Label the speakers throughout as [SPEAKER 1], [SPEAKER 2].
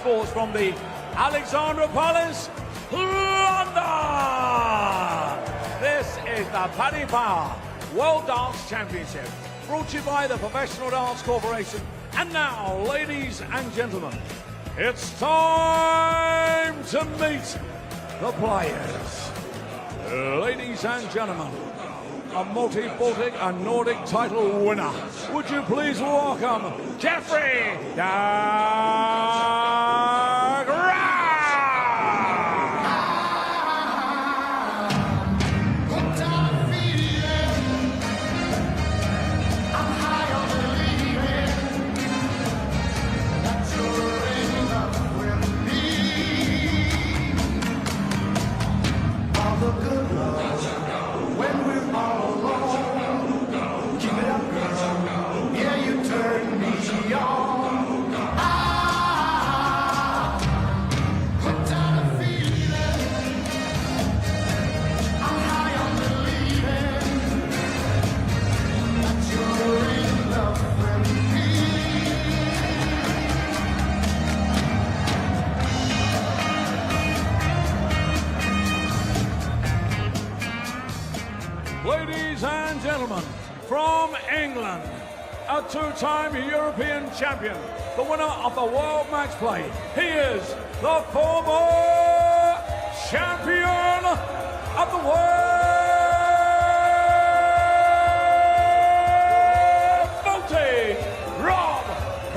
[SPEAKER 1] Sports from the Alexandropolis, London. This is the Paddy Power World Dance Championship, brought to you by the Professional Dance Corporation. And now, ladies and gentlemen, it's time to meet the players. Ladies and gentlemen, a multi-Baltic and Nordic title winner. Would you please welcome Jeffery De Graahf! Ladies and gentlemen, from England, a two-time European champion, the winner of the World Match Play. He is the former champion of the world, Rob Graahf.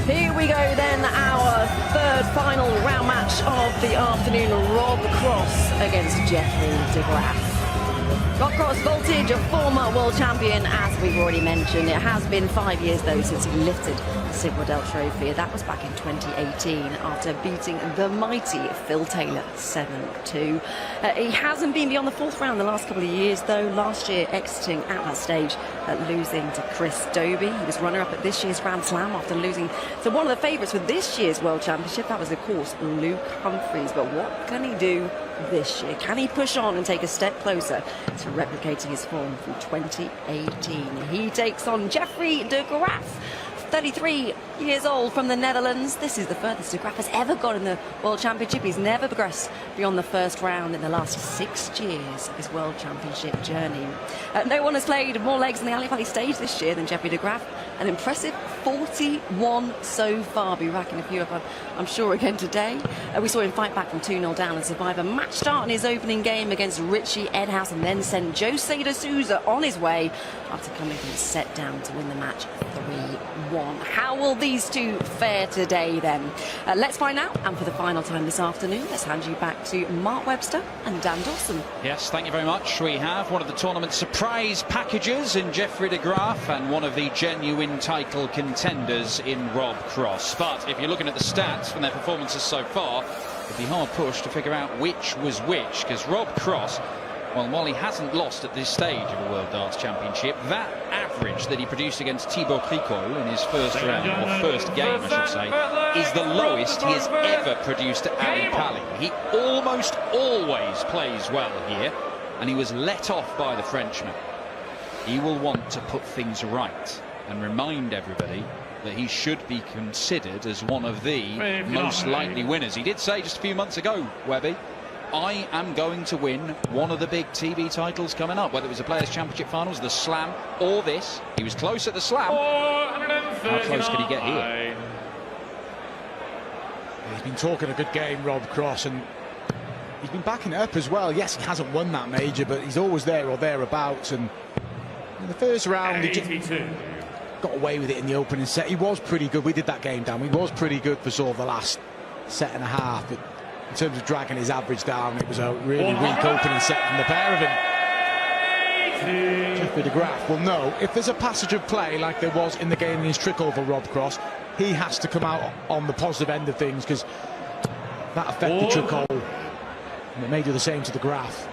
[SPEAKER 2] Here we go then, our third final round match of the afternoon. Rob Cross against Jeffery De Graahf. Rob Cross, Voltage, a former world champion, as we've already mentioned. It has been 5 years, though, since he lifted the Sid Waddell Trophy. That was back in 2018 after beating the mighty Phil Taylor 7-2. He hasn't been beyond the fourth round the last couple of years, though. Last year, exiting at that stage, losing to Chris Dobey. He was runner-up at this year's Grand Slam after losing to one of the favourites for this year's World Championship. That was, of course, Luke Humphries. But what can he do this year? Can he push on and take a step closer to replicating his form from 2018? He takes on Jeffery De Graahf, 33 years old, from the Netherlands. This is the furthest De Graahf has ever got in the World Championship. He's never progressed beyond the first round in the last 6 years of his World Championship journey. No one has played more legs in the Ali Valley stage this year than Jeffery De Graahf. An impressive 41 so far. Be racking a few up, I'm sure, again today. We saw him fight back from 2-0 down and survive a match start in his opening game against Richie Edhouse, and then send Jose de Souza on his way after coming from set down to win the match 3-1. How will these two fare today then? Let's find out, and for the final time this afternoon, let's hand you back to Mark Webster and Dan Dawson.
[SPEAKER 3] Yes, thank you very much. We have one of the tournament's surprise packages in Jeffery De Graahf and one of the genuine title contenders in Rob Cross. But if you're looking at the stats from their performances so far, it'd be hard pushed to figure out which was which, because Rob Cross, well, while he hasn't lost at this stage of the World Darts Championship, that average that he produced against Thibaut Cricol in his first round, or first game, I should say, is the lowest he has ever produced at Ali Pali. He almost always plays well here, and he was let off by the Frenchman. He will want to put things right and remind everybody that he should be considered as one of the most likely winners. He did say just a few months ago, Webby, I am going to win one of the big TV titles coming up, whether it was the Players' Championship Finals, the Slam, or this. He was close at the Slam. How close could he get here?
[SPEAKER 4] He's been talking a good game, Rob Cross, and he's been backing it up as well. Yes, he hasn't won that major, but he's always there or thereabouts, and In the first round, he just got away with it in the opening set. He was pretty good. We did that game down. He was pretty good for sort of the last set and a half. But in terms of dragging his average down, it was a really weak opening set from the pair of them. Jeffery De Graahf will know if there's a passage of play like there was in the game against Trick over Rob Cross, he has to come out on the positive end of things, because that affected Trick hole. And it may do the same to De Graahf.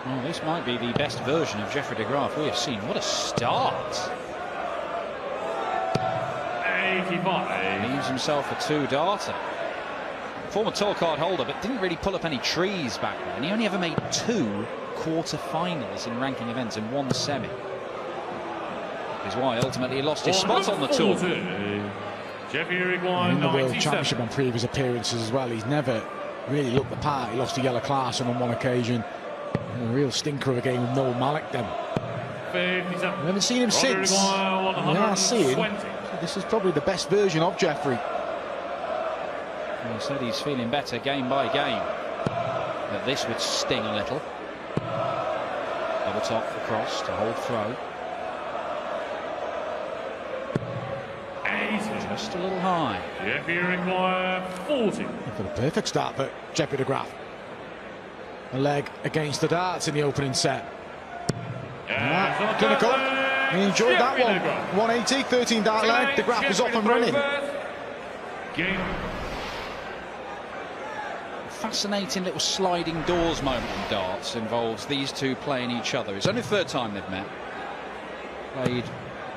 [SPEAKER 3] Well, this might be the best version of Jeffery De Graahf we have seen. What a start!
[SPEAKER 1] 85.
[SPEAKER 3] Leaves himself a two-darter. Former tour card holder, but didn't really pull up any trees back then. He only ever made 2 quarter-finals in ranking events and 1 semi. Which is why ultimately he lost his spot on the tour.
[SPEAKER 1] Jeffery De
[SPEAKER 4] In the World
[SPEAKER 1] 97.
[SPEAKER 4] Championship on previous appearances as well, he's never really looked the part. He lost to Yella Clarkson on one occasion. And a real stinker of a game with Noel Malik then.
[SPEAKER 1] 57.
[SPEAKER 4] We haven't seen him since. We are seeing this is probably the best version of Jeffery.
[SPEAKER 3] He said he's feeling better game by game. That this would sting a little. Double top for cross to hold throw. Just a little high.
[SPEAKER 1] Jeffery De Graahf 40.
[SPEAKER 4] For the perfect start for Jeffery De Graahf. A leg against the darts in the opening set. Clinical. He enjoyed that one. 180, 13 dart leg. De Graahf is off and running.
[SPEAKER 1] Game.
[SPEAKER 3] Fascinating little sliding doors moment in darts involves these two playing each other. It's only the 3rd time they've met. Played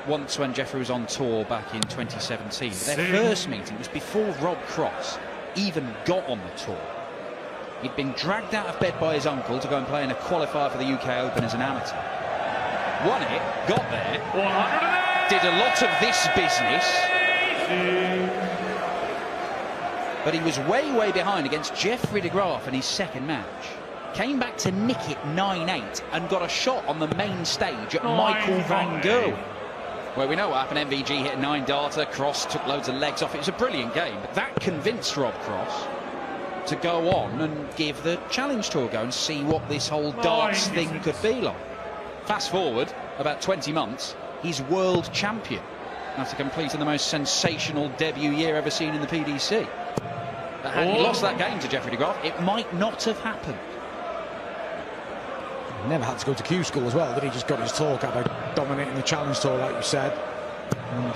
[SPEAKER 3] once when Jeffery was on tour back in 2017. Their first meeting was before Rob Cross even got on the tour. He'd been dragged out of bed by his uncle to go and play in a qualifier for the UK Open as an amateur. Won it, got there, did a lot of this business, but he was way behind against Jeffery De Graahf in his second match. Came back to nick it 9-8 and got a shot on the main stage at Michael van Gerwen, where we know what happened. MVG hit a 9-darter, Cross took loads of legs off. It was a brilliant game, but that convinced Rob Cross to go on and give the Challenge Tour a go and see what this whole darts thing could be like. Fast forward about 20 months, he's world champion after completing the most sensational debut year ever seen in the PDC. But had he lost that game to Jeffery De Graahf, it might not have happened.
[SPEAKER 4] He never had to go to Q school as well, did he? Just got his talk out by dominating the Challenge Tour, like you said. And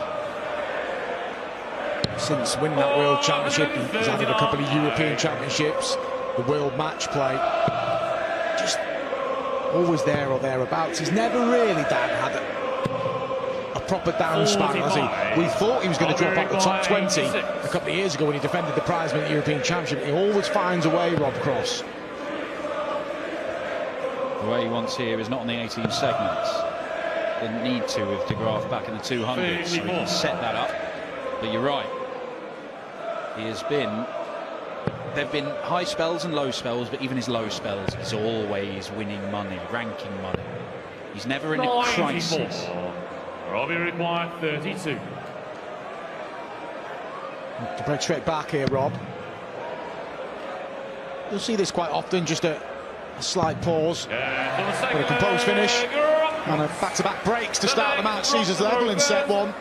[SPEAKER 4] since winning that World Championship, he's added a couple of European Championships, the World Match Play. Just always there or thereabouts. He's never really had a proper down spiral, has he? We thought he was going to drop out the top 20 a couple of years ago when he defended the prize at the European Championship. He always finds a way, Rob Cross.
[SPEAKER 3] The way he wants here is not on the 18 segments. Didn't need to with De Graahf back in the 200s, so he can set that up. But you're right. He has been... There have been high spells and low spells, but even his low spells, he's always winning money, ranking money. He's never in a crisis.
[SPEAKER 1] Robbie required 32.
[SPEAKER 4] To break straight back here, Rob. You'll see this quite often, just a slight pause, but a composed finish, and a back-to-back breaks to start the match. Sees us level in set 1.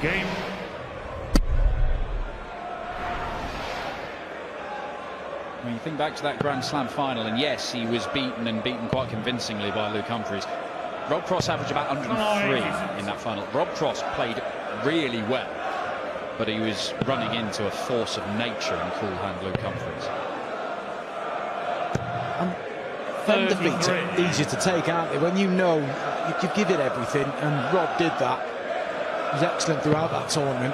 [SPEAKER 1] Game.
[SPEAKER 3] When you think back to that Grand Slam final, and yes, he was beaten and beaten quite convincingly by Luke Humphries. Rob Cross averaged about 103 in that final. Rob Cross played really well, but he was running into a force of nature in cool hand Luke Humphries.
[SPEAKER 4] Them defeats are easier to take, aren't they? When you know you could give it everything, and Rob did that. He was excellent throughout that tournament.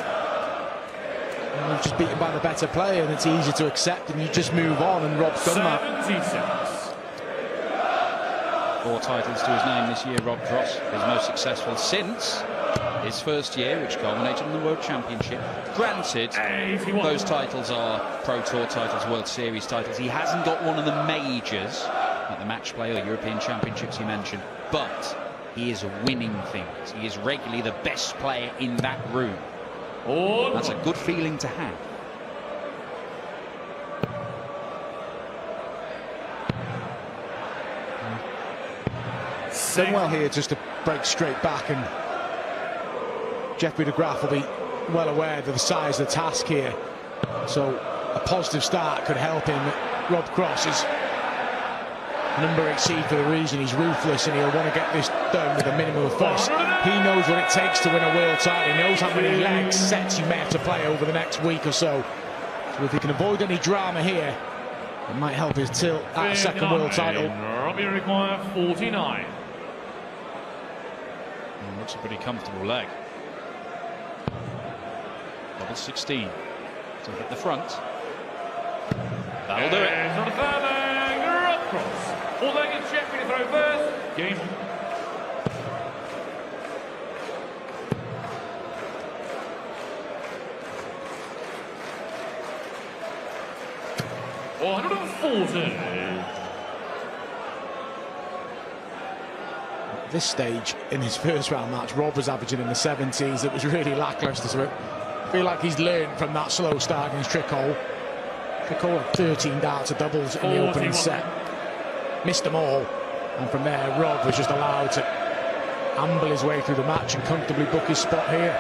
[SPEAKER 4] And you're just beaten by the better player, and it's easier to accept, and you just move on, and Rob's done that.
[SPEAKER 3] 4 titles to his name this year, Rob Cross. His most successful since his first year, which culminated in the World Championship. Granted, those titles are Pro Tour titles, World Series titles. He hasn't got one of the majors, like the Match Play or European Championships you mentioned, but he is winning things. He is regularly the best player in that room. That's a good feeling to have.
[SPEAKER 4] done well here just to break straight back, and Jeffery De Graahf will be well aware of the size of the task here. So a positive start could help him. Rob Cross is number 8 seed for the reason. He's ruthless and he'll want to get this done with a minimum of fuss. He knows what it takes to win a world title. He knows how many leg sets he may have to play over the next week or so. So if he can avoid any drama here, it might help his tilt at a second world title.
[SPEAKER 5] Robbie require 49.
[SPEAKER 3] Looks a pretty comfortable leg. Double 16 to hit the front. That'll do it.
[SPEAKER 5] It's on a third leg, Rob Cross. All leg is Jeffery to throw first. Game on.
[SPEAKER 4] At this stage in his first round match, Rob was averaging in the 70s. It was really lacklustre. So I feel like he's learned from that slow start against Tricol. Tricol had 13 darts of doubles in the opening set. Missed them all. And from there, Rob was just allowed to amble his way through the match and comfortably book his spot here.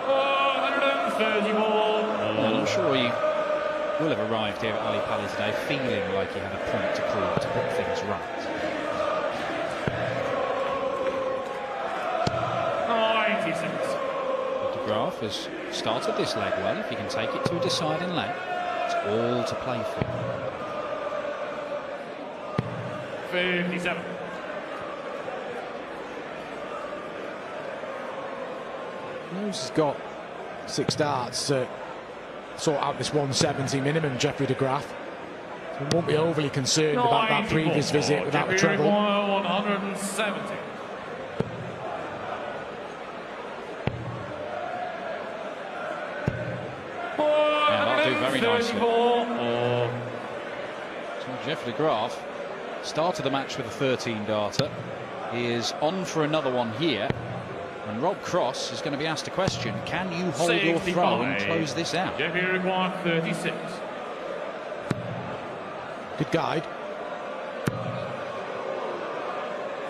[SPEAKER 5] 431.
[SPEAKER 3] And I'm sure he will have arrived here at Ali Pali today feeling like he had a point to prove to put things right.
[SPEAKER 5] 96.
[SPEAKER 3] De Graahf has started this leg well. If he can take it to a deciding leg, it's all to play for.
[SPEAKER 5] 57.
[SPEAKER 4] Knows he's got 6 darts to sort out this 170 minimum, Jeffery De Graahf. So won't be overly concerned about that previous visit without the treble.
[SPEAKER 5] 170.
[SPEAKER 3] Yeah, that'll do very nicely. So Jeffery De Graahf started the match with a 13 darter. He is on for another one here. And Rob Cross is going to be asked a question: can you hold your throw and close this out?
[SPEAKER 5] Jeffery require 36.
[SPEAKER 4] Good guide.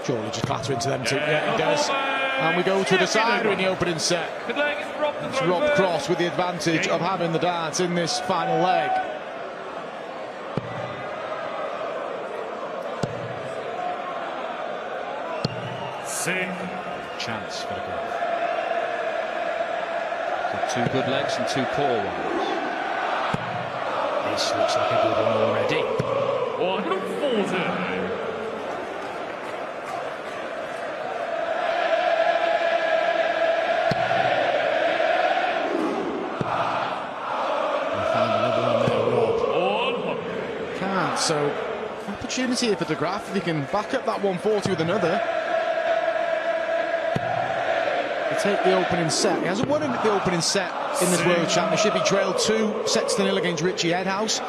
[SPEAKER 4] Surely just clatter into them two. Yeah, he does. And we go to the side in the opening set. It's Rob Cross with the advantage of having the darts in this final leg.
[SPEAKER 3] Chance for De Graahf. So 2 good legs and 2 poor ones. This looks like a good one already.
[SPEAKER 5] 140.
[SPEAKER 4] Can't. So opportunity here for De Graahf if he can back up that 140 with another. Take the opening set. He hasn't won the opening set in this World Championship. He trailed 2-0 against Richie Edhouse.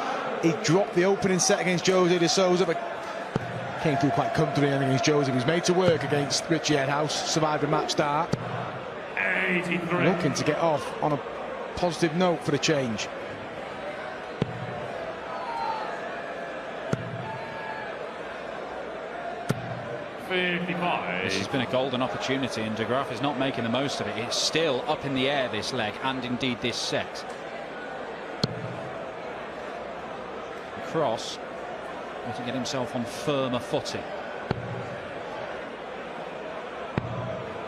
[SPEAKER 4] He dropped the opening set against Jose de Souza, but came through quite comfortably against Jose. He was made to work against Richie Edhouse, survived a match start.
[SPEAKER 5] 83.
[SPEAKER 4] Looking to get off on a positive note for the change.
[SPEAKER 3] This has been a golden opportunity, and De Graahf is not making the most of it. It's still up in the air, this leg, and indeed this set. Cross wants to get himself on firmer footing.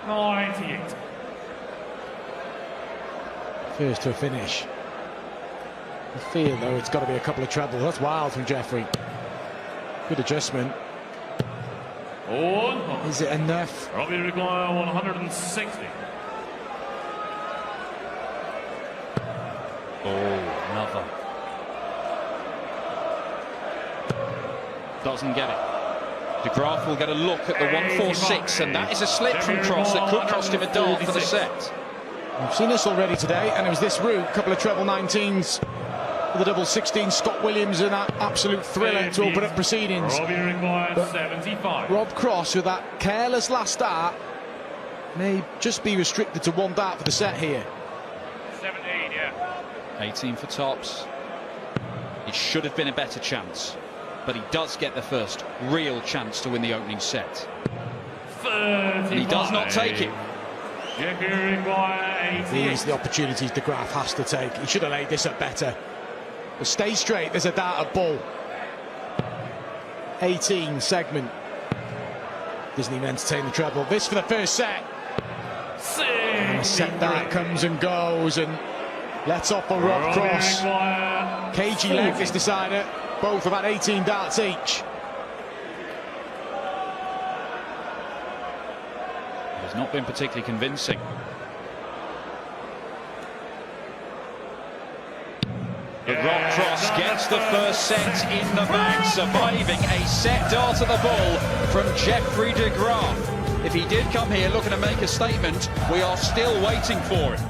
[SPEAKER 5] 98.
[SPEAKER 4] First to a finish. I feel though it's got to be a couple of trebles. That's wild from Jeffery. Good adjustment. Is it enough?
[SPEAKER 5] Robbie require 160.
[SPEAKER 3] Another. Doesn't get it. De Graahf will get a look at the 146, and that is a slip from Cross that could cost him a dart for the set.
[SPEAKER 4] We've seen this already today, and it was this route. A couple of treble 19s. The double 16, Scott Williams, and that absolute thriller to open up proceedings.
[SPEAKER 5] Robbie requires 75.
[SPEAKER 4] Rob Cross, with that careless last start, may just be restricted to 1 dart for the set here.
[SPEAKER 5] 17, yeah.
[SPEAKER 3] 18 for tops. It should have been a better chance. but he does get the first real chance to win the opening set.
[SPEAKER 5] 35.
[SPEAKER 3] And he does not take it.
[SPEAKER 5] Jeffery De Graahf, 88.
[SPEAKER 4] These are the opportunities De Graahf has to take. He should have laid this up better. But stay straight, there's a dart of ball. 18 segment. Doesn't even entertain the treble. This for the first set. And a set dart comes and goes and lets off a Rob Cross. Cagey leg this decider. Both have had 18 darts each.
[SPEAKER 3] It's not been particularly convincing. But Rob Cross gets the first set in the bag, surviving a set dart at the ball from Jeffery De Graahf. If he did come here looking to make a statement, we are still waiting for him.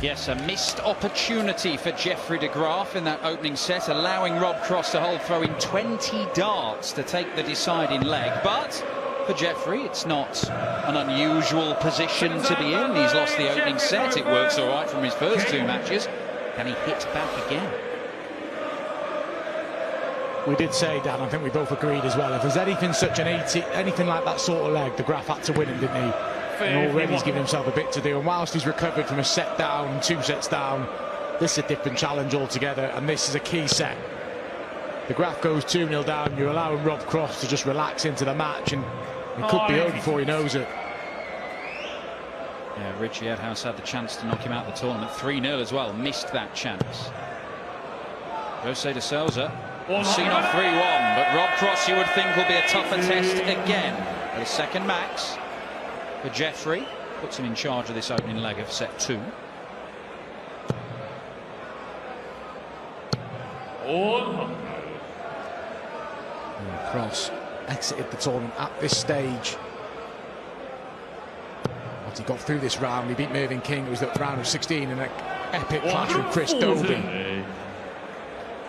[SPEAKER 3] Yes, a missed opportunity for Jeffery De Graahf in that opening set, allowing Rob Cross to hold throwing 20 darts to take the deciding leg. But for Jeffery, it's not an unusual position to be in. He's lost the opening set. It works all right from his first two matches. Can he hit back again?
[SPEAKER 4] We did say, Dan, I think we both agreed as well, if there's anything such an 80, anything like that sort of leg, De Graahf had to win him, didn't he? And already he's given himself a bit to do, and whilst he's recovered from a set down, 2 sets down, this is a different challenge altogether, and this is a key set. De Graahf goes 2-0 down, you're allowing Rob Cross to just relax into the match, and it could be over before he knows it.
[SPEAKER 3] Yeah, Richie Edhouse had the chance to knock him out of the tournament. 3-0 as well, missed that chance. Jose de Souza seen off 3-1, but Rob Cross, you would think, will be a tougher test again. The second max for Jeffery puts him in charge of this opening leg of set 2.
[SPEAKER 4] Cross exited the tournament at this stage. Once he got through this round, he beat Mervyn King. It was the round of 16 in an epic clash with Chris Dobie.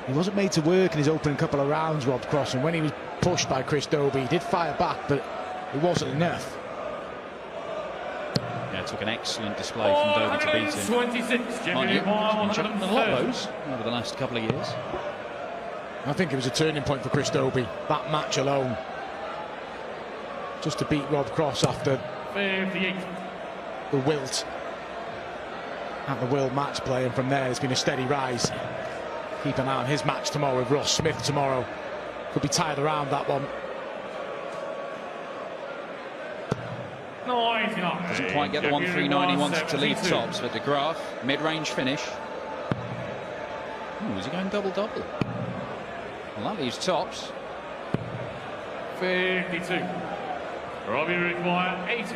[SPEAKER 4] He wasn't made to work in his opening couple of rounds, Rob Cross, and when he was pushed by Chris Dobie, he did fire back, but it wasn't enough.
[SPEAKER 3] Yeah, it took an excellent display from Dobie to beat him.
[SPEAKER 5] 26,
[SPEAKER 3] Mind you, he's been jumping a lot of those over the last couple of years.
[SPEAKER 4] I think it was a turning point for Chris Dobie, that match alone. Just to beat Rob Cross after
[SPEAKER 5] 58.
[SPEAKER 4] the wilt at the World Match Play, and from there it's been a steady rise. Keep an eye on his match tomorrow with Ross Smith tomorrow. Could be tied around that one.
[SPEAKER 3] Doesn't quite get the 139 he wanted to leave tops, but De Graahf, mid-range finish. Ooh, is he going double-double? Well, that leaves tops.
[SPEAKER 5] 52. Robbie require 80.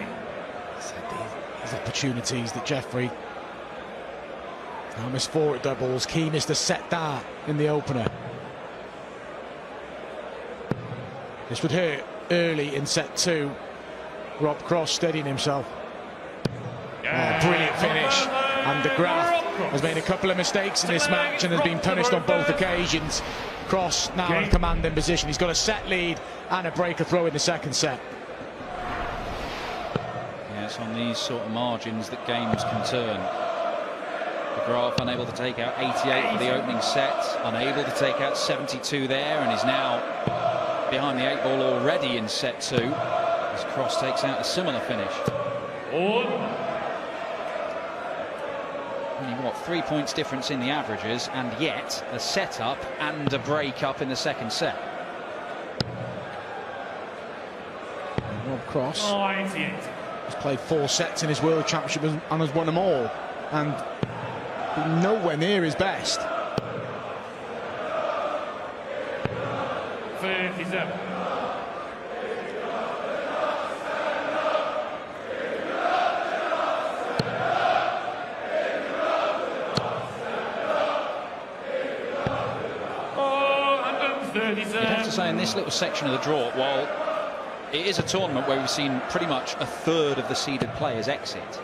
[SPEAKER 4] These opportunities that Jeffery now missed 4 at doubles. Key missed a set dart in the opener. This would hurt early in set 2. Rob Cross steadying himself. Brilliant finish. And De Graahf has made a couple of mistakes in this match and has been punished on both occasions. Cross now in commanding position. He's got a set lead and a breaker throw in the second set.
[SPEAKER 3] Yeah, it's on these sort of margins that games can turn. De Graahf unable to take out 88 for the opening set, unable to take out 72 there, and is now behind the 8 ball already in set 2. As Cross takes out a similar finish. Only what, 3 points difference in the averages, and yet a setup and a break up in the second set.
[SPEAKER 4] Rob Cross has played 4 sets in his World Championship and has won them all, and nowhere near his best.
[SPEAKER 5] 57.
[SPEAKER 3] would have to say in this little section of the draw, while it is a tournament where we've seen pretty much a third of the seeded players exit,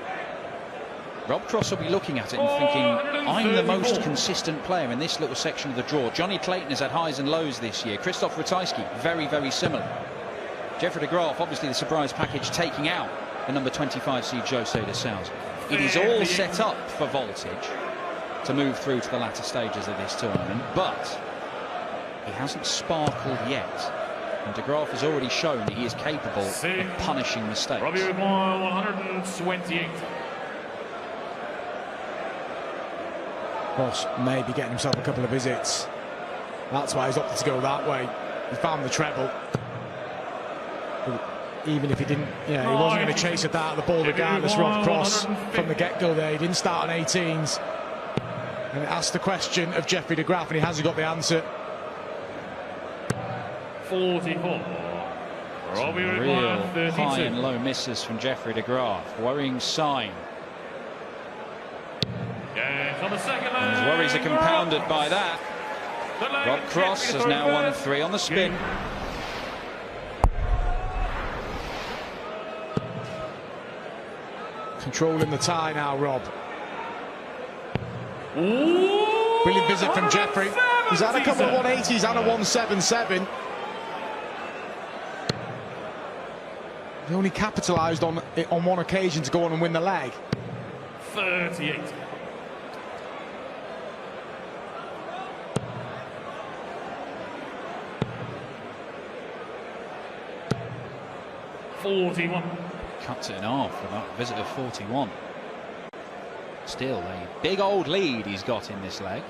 [SPEAKER 3] Rob Cross will be looking at it and thinking, I'm the most consistent player in this little section of the draw. Johnny Clayton has had highs and lows this year. Krzysztof Ratajski, very, very similar. Jeffery De Graahf, obviously the surprise package, taking out the number 25 seed Jose de Sousa. It is all set up for Voltage to move through to the latter stages of this tournament, but he hasn't sparkled yet. And De Graahf has already shown that he is capable of punishing mistakes.
[SPEAKER 5] Robbie with 128.
[SPEAKER 4] Cross maybe getting himself a couple of visits. That's why he's opted to go that way. He found the treble. But even if he didn't, he wasn't going to chase it out of the ball regardless. Rob Cross from the get-go there. He didn't start on 18s. And it asked the question of Jeffery De Graahf, and he hasn't got the answer.
[SPEAKER 5] 44. Robbie with
[SPEAKER 3] Real
[SPEAKER 5] 32.
[SPEAKER 3] high and low misses from Jeffery De Graahf. Worrying sign.
[SPEAKER 5] On the second leg.
[SPEAKER 3] And his worries are compounded by that. Rob Cross has now won 3 on the spin.
[SPEAKER 4] Controlling the tie now, Rob. Brilliant visit from Jeffery. He's had a couple of 180s and a 177. He only capitalised on it on one occasion to go on and win the leg.
[SPEAKER 5] 38.
[SPEAKER 3] Cuts it in half for that visit of 41. Still a big old lead he's got in this leg.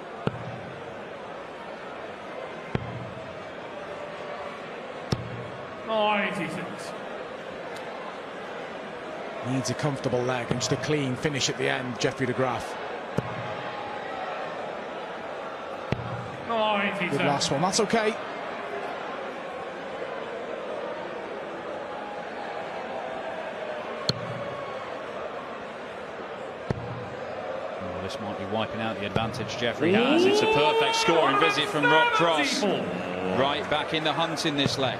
[SPEAKER 4] Needs a comfortable leg and just a clean finish at the end, Jeffery De Graahf. Good last one, that's okay.
[SPEAKER 3] This might be wiping out the advantage Jeffery has. It's a perfect scoring visit from Rob Cross. Right back in the hunt in this leg.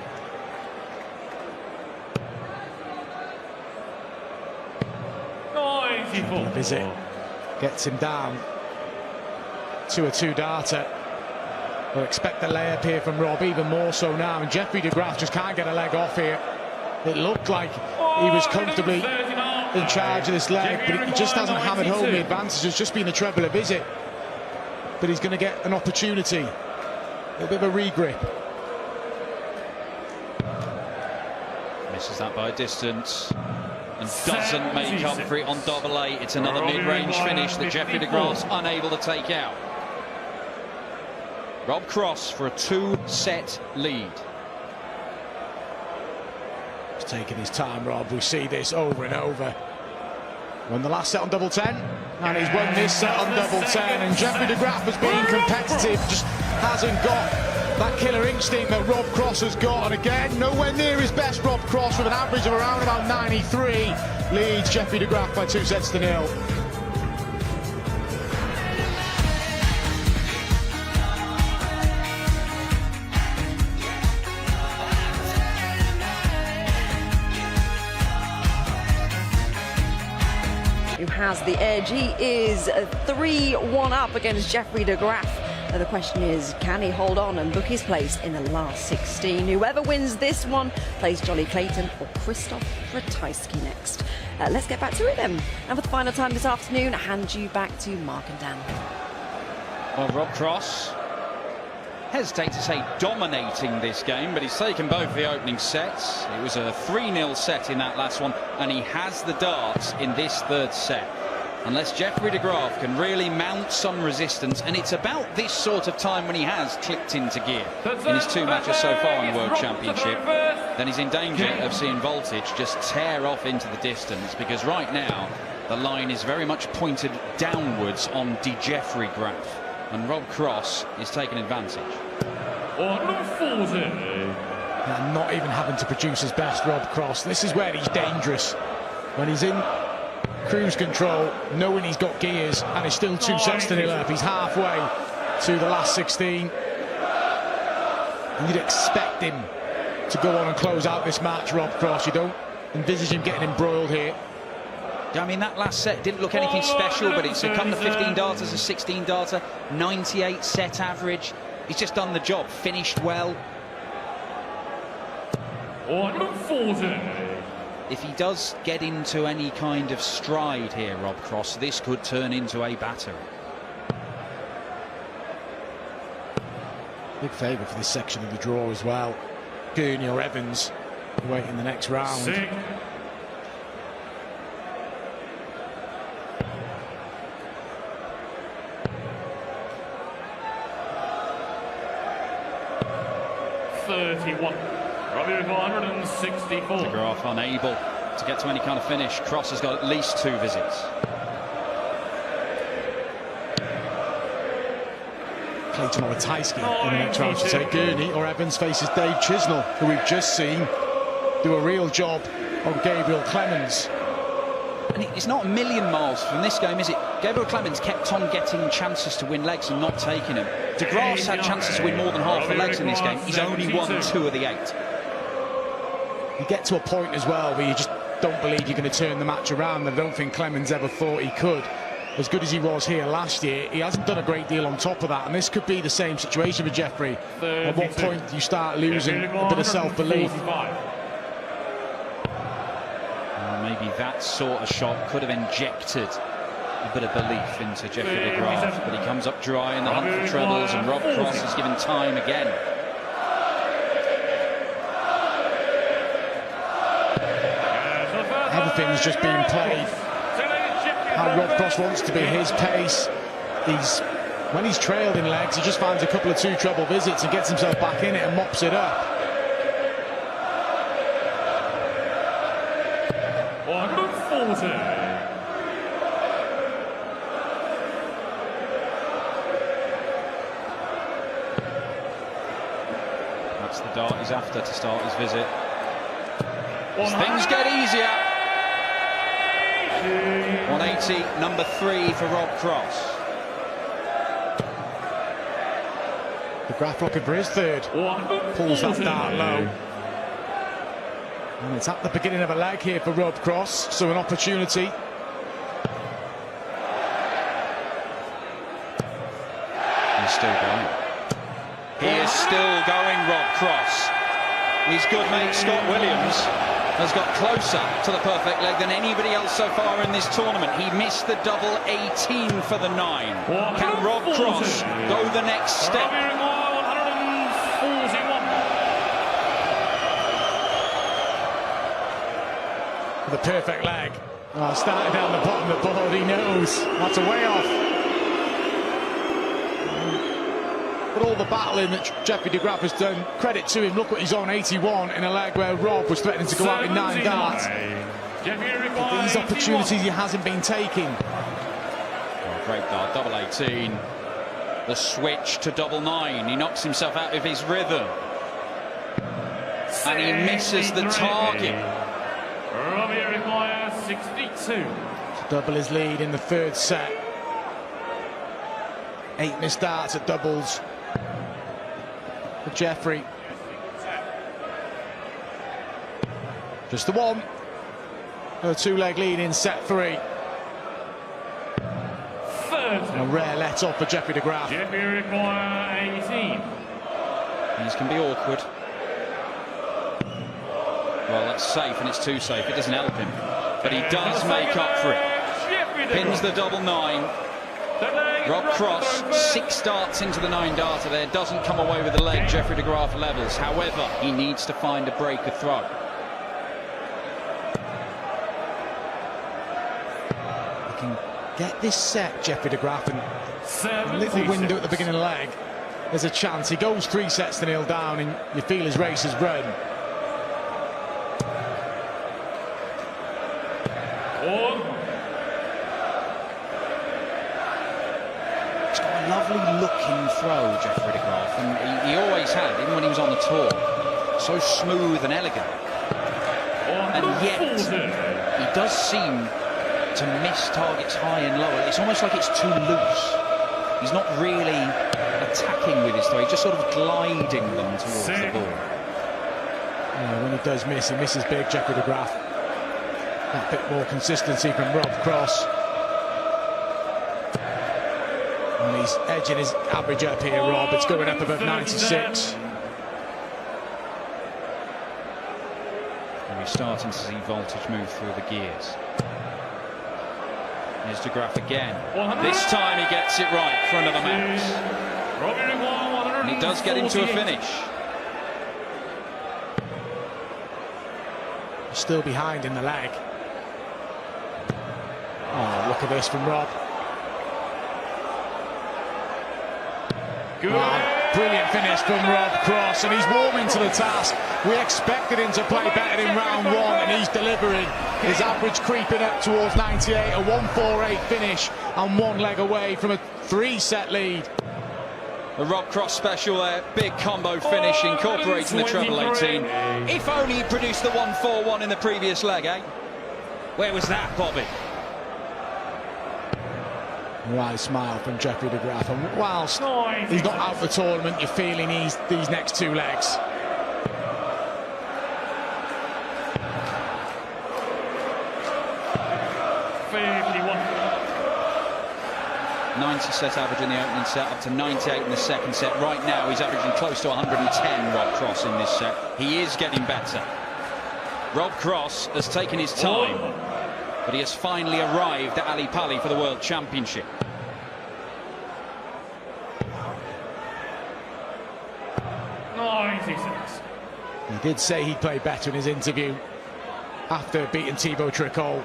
[SPEAKER 4] The visit gets him down to a 2-darter. We'll expect the layup here from Rob, even more so now. And Jeffery De Graahf just can't get a leg off here. It looked like he was comfortably in charge of this leg, but he just hasn't hammered home the advantage. It's just been a treble a visit, but he's going to get an opportunity, a little bit of a regrip.
[SPEAKER 3] Misses that by a distance and doesn't make up for it on double A. It's another mid-range finish that Jeffery De Graaf's unable to take out. Rob Cross for a 2-set lead.
[SPEAKER 4] He's taking his time, Rob. We see this over and over. Won the last set on double 10, and he's won this set on double 10. And Jeffery De Graahf has been competitive, just hasn't got that killer instinct that Rob Cross has got. And again, nowhere near his best. Rob Cross with an average of around about 93 leads Jeffery De Graahf by 2-0.
[SPEAKER 2] Who has the edge? He is 3-1 up against Jeffery De Graahf. The question is, can he hold on and book his place in the last 16? Whoever wins this one plays Johnny Clayton or Krzysztof Ratajski next. Let's get back to it then. And for the final time this afternoon, I hand you back to Mark and Dan.
[SPEAKER 3] Well, Rob Cross, hesitate to say dominating this game, but he's taken both the opening sets. It was a 3-0 set in that last one, and he has the darts in this third set. Unless Jeffery De Graahf can really mount some resistance, and it's about this sort of time when he has clicked into gear in his 2 matches so far in the World Championship, then he's in danger of seeing Voltage just tear off into the distance, because right now the line is very much pointed downwards on Jeffery De Graahf, and Rob Cross is taking advantage.
[SPEAKER 4] And not even having to produce his best, Rob Cross. This is where he's dangerous. When he's in cruise control, knowing he's got gears, and it's still 2-0 up. He's halfway to the last 16. You'd expect him to go on and close out this match, Rob Cross. You don't envisage him getting embroiled here.
[SPEAKER 3] I mean, that last set didn't look anything special, but it's come to 15 darters, a 16 darter, 98 set average. He's just done the job, finished well.
[SPEAKER 5] 140.
[SPEAKER 3] If he does get into any kind of stride here, Rob Cross, this could turn into a battery.
[SPEAKER 4] Big favourite for this section of the draw as well. Gurney or Evans wait in the next round.
[SPEAKER 5] 6. Robbie with 164.
[SPEAKER 3] De Graahf unable to get to any kind of finish. Cross has got at least 2 visits.
[SPEAKER 4] Clayton Olatajski in the next round to take Gurney, or Evans faces Dave Chisnell, who we've just seen do a real job on Gabriel Clemens.
[SPEAKER 3] And it's not a million miles from this game, is it? Gabriel Clemens kept on getting chances to win legs and not taking them. De Graaf's had chances to win more than half the legs in this game. He's only won 2 of the 8.
[SPEAKER 4] You get to a point as well where you just don't believe you're going to turn the match around. I don't think Clemens ever thought he could. As good as he was here last year, he hasn't done a great deal on top of that, and this could be the same situation with Jeffrey. At what point you start losing a bit of self-belief.
[SPEAKER 3] Maybe that sort of shot could have injected a bit of belief into Jeffery De Graahf, but he comes up dry in the hunt for trebles, and Rob Cross is given time again.
[SPEAKER 4] Everything's just being played how Rob Cross wants to be, his pace. When he's trailed in legs, he just finds a couple of 2 treble visits and gets himself back in it and mops it up.
[SPEAKER 5] 140.
[SPEAKER 3] That's the dart he's after to start his visit. As things get easier. 180, number 3 for Rob Cross.
[SPEAKER 4] De Graahf looking for his 3rd. Pulls that dart low. And it's at the beginning of a leg here for Rob Cross, so an opportunity.
[SPEAKER 3] He's still going. He is still going, Rob Cross. His good mate Scott Williams has got closer to the perfect leg than anybody else so far in this tournament. He missed the double 18 for the 9. Can Rob Cross go the next step?
[SPEAKER 5] 141.
[SPEAKER 4] The perfect leg. Oh, started down the bottom of the board, he knows. That's a way off. But all the battling that Jeffery De Graahf has done, credit to him. Look what he's on, 81 in a leg where Rob was threatening to go out in 9 darts. But these opportunities he hasn't been taking.
[SPEAKER 3] Oh, great dart, double 18. The switch to double 9. He knocks himself out of his rhythm. And he misses the target.
[SPEAKER 5] Robbie requires 62.
[SPEAKER 4] To double his lead in the 3rd set. 8 missed darts at doubles for Jeffery. Just the 1. A 2-leg lead in set 3. And a rare let off for Jeffery De Graahf.
[SPEAKER 5] Jeffery requires 18.
[SPEAKER 3] These can be awkward. Well, that's safe, and it's too safe. It doesn't help him. But he does make up for it. Pins the double 9. Rob Cross, 6 darts into the 9 darter there. Doesn't come away with the leg. Jeffery De Graahf levels. However, he needs to find a breaker throw.
[SPEAKER 4] He can get this set, Jeffery De Graahf, and a little window at the beginning of the leg. There's a chance. He goes 3 sets to 0 down, and you feel his race has run.
[SPEAKER 3] He's got a lovely looking throw, Jeffery De Graahf, and he always had, even when he was on the tour. So smooth and elegant. And yet, he does seem to miss targets high and low. It's almost like it's too loose. He's not really a attacking with his throw, he's just sort of gliding them towards the ball.
[SPEAKER 4] Yeah, when he does miss, he misses big, Jeffery De Graahf. That bit more consistency from Rob Cross. And he's edging his average up here, Rob. It's going up above 96.
[SPEAKER 3] And we're starting to see voltage move through the gears. Here's De Graahf again. This time he gets it right for another match. And he does get him to a finish.
[SPEAKER 4] Still behind in the leg. Oh, look at this from Rob. Brilliant finish from Rob Cross, and he's warming to the task. We expected him to play better in round one, and he's delivering. His average creeping up towards 98, a 148 finish, and one leg away from a 3-set lead.
[SPEAKER 3] The Rob Cross special there, big combo finish, incorporating the treble 18. If only he produced the 141 in the previous leg, eh? Where was that, Bobby?
[SPEAKER 4] Right smile from Jeffery De Graahf, and whilst he's not out of the tournament, you're feeling these next two legs.
[SPEAKER 3] .90 set average in the opening set, up to 98 in the second set. Right now he's averaging close to 110, Rob Cross, in this set. He is getting better. Rob Cross has taken his time, but he has finally arrived at Ali Pali for the World Championship.
[SPEAKER 4] He did say he'd play better in his interview after beating Thibaut Tricol.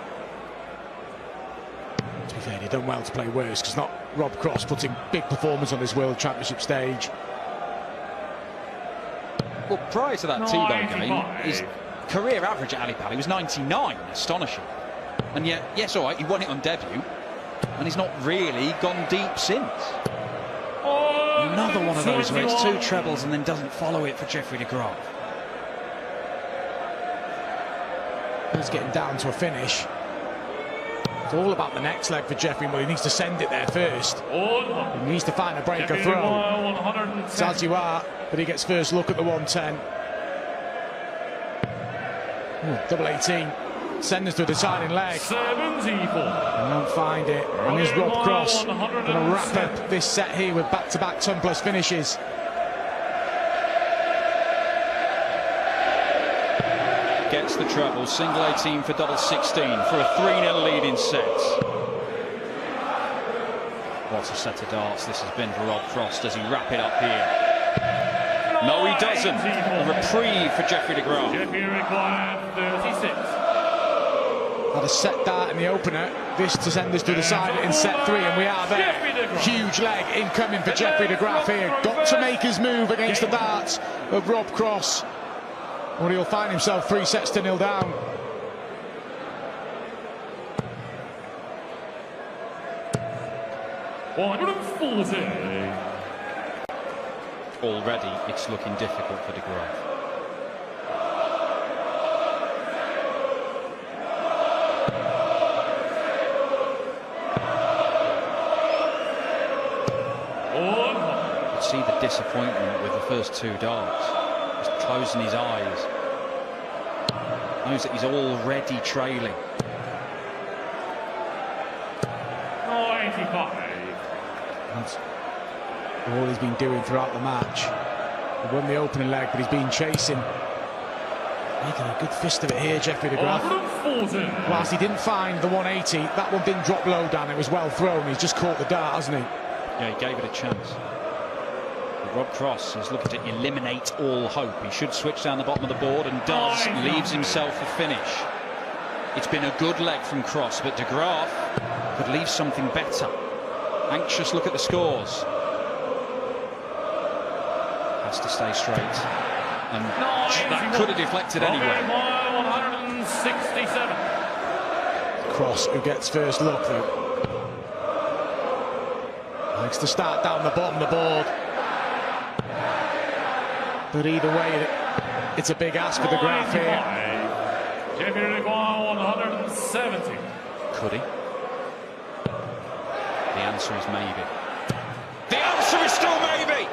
[SPEAKER 4] To be fair, he'd done well to play worse, because not Rob Cross putting big performance on this World Championship stage.
[SPEAKER 3] Well, prior to that Thibaut game, his career average at Ali Pali was 99, astonishing. And yet, yes, all right, he won it on debut, and he's not really gone deep since. Another one of those where it's two trebles and then doesn't follow it for Jeffery De Graahf.
[SPEAKER 4] He's getting down to a finish. It's all about the next leg for Jeffery, but he needs to send it there first. He needs to find a breaker throw. It's as you are, but he gets first look at the 110. Double 18. Send us to a deciding leg. They won't find it. And here's Rob Cross going to wrap up this set here with back-to-back ton-plus finishes.
[SPEAKER 3] Gets the treble, single 18 for double 16 for a 3-0 lead in sets. What a set of darts this has been for Rob Cross. Does he wrap it up here? No, he doesn't. A reprieve for Jeffery De Graahf.
[SPEAKER 5] Jeffery required 36.
[SPEAKER 4] Had a set dart in the opener. This to send us to the side in set 3, and we are there. Huge leg incoming for Jeffery De Graahf here. Got to make his move against the darts of Rob Cross, or he'll find himself 3-0 down.
[SPEAKER 3] Already it's looking difficult for De Graahf. You see the disappointment with the first two darts. Just closing his eyes. Knows that he's already trailing.
[SPEAKER 5] 95.
[SPEAKER 4] That's all he's been doing throughout the match. He won the opening leg, but he's been chasing. Making a good fist of it here, Jeffery De Graahf. Whilst he didn't find the 180, that one didn't drop low down. It was well thrown. He's just caught the dart, hasn't he?
[SPEAKER 3] Yeah, he gave it a chance. But Rob Cross is looking to eliminate all hope. He should switch down the bottom of the board, and does. Leaves himself a finish. It's been a good leg from Cross, but De Graahf could leave something better. Anxious look at the scores. Has to stay straight. And that could have deflected anyway.
[SPEAKER 5] 167.
[SPEAKER 4] Cross, who gets first look, though. Likes to start down the bottom of the board. But either way, it's a big ask for De Graahf here.
[SPEAKER 5] Jeffery De Graahf 170.
[SPEAKER 3] Could he? The answer is maybe. The answer is still maybe.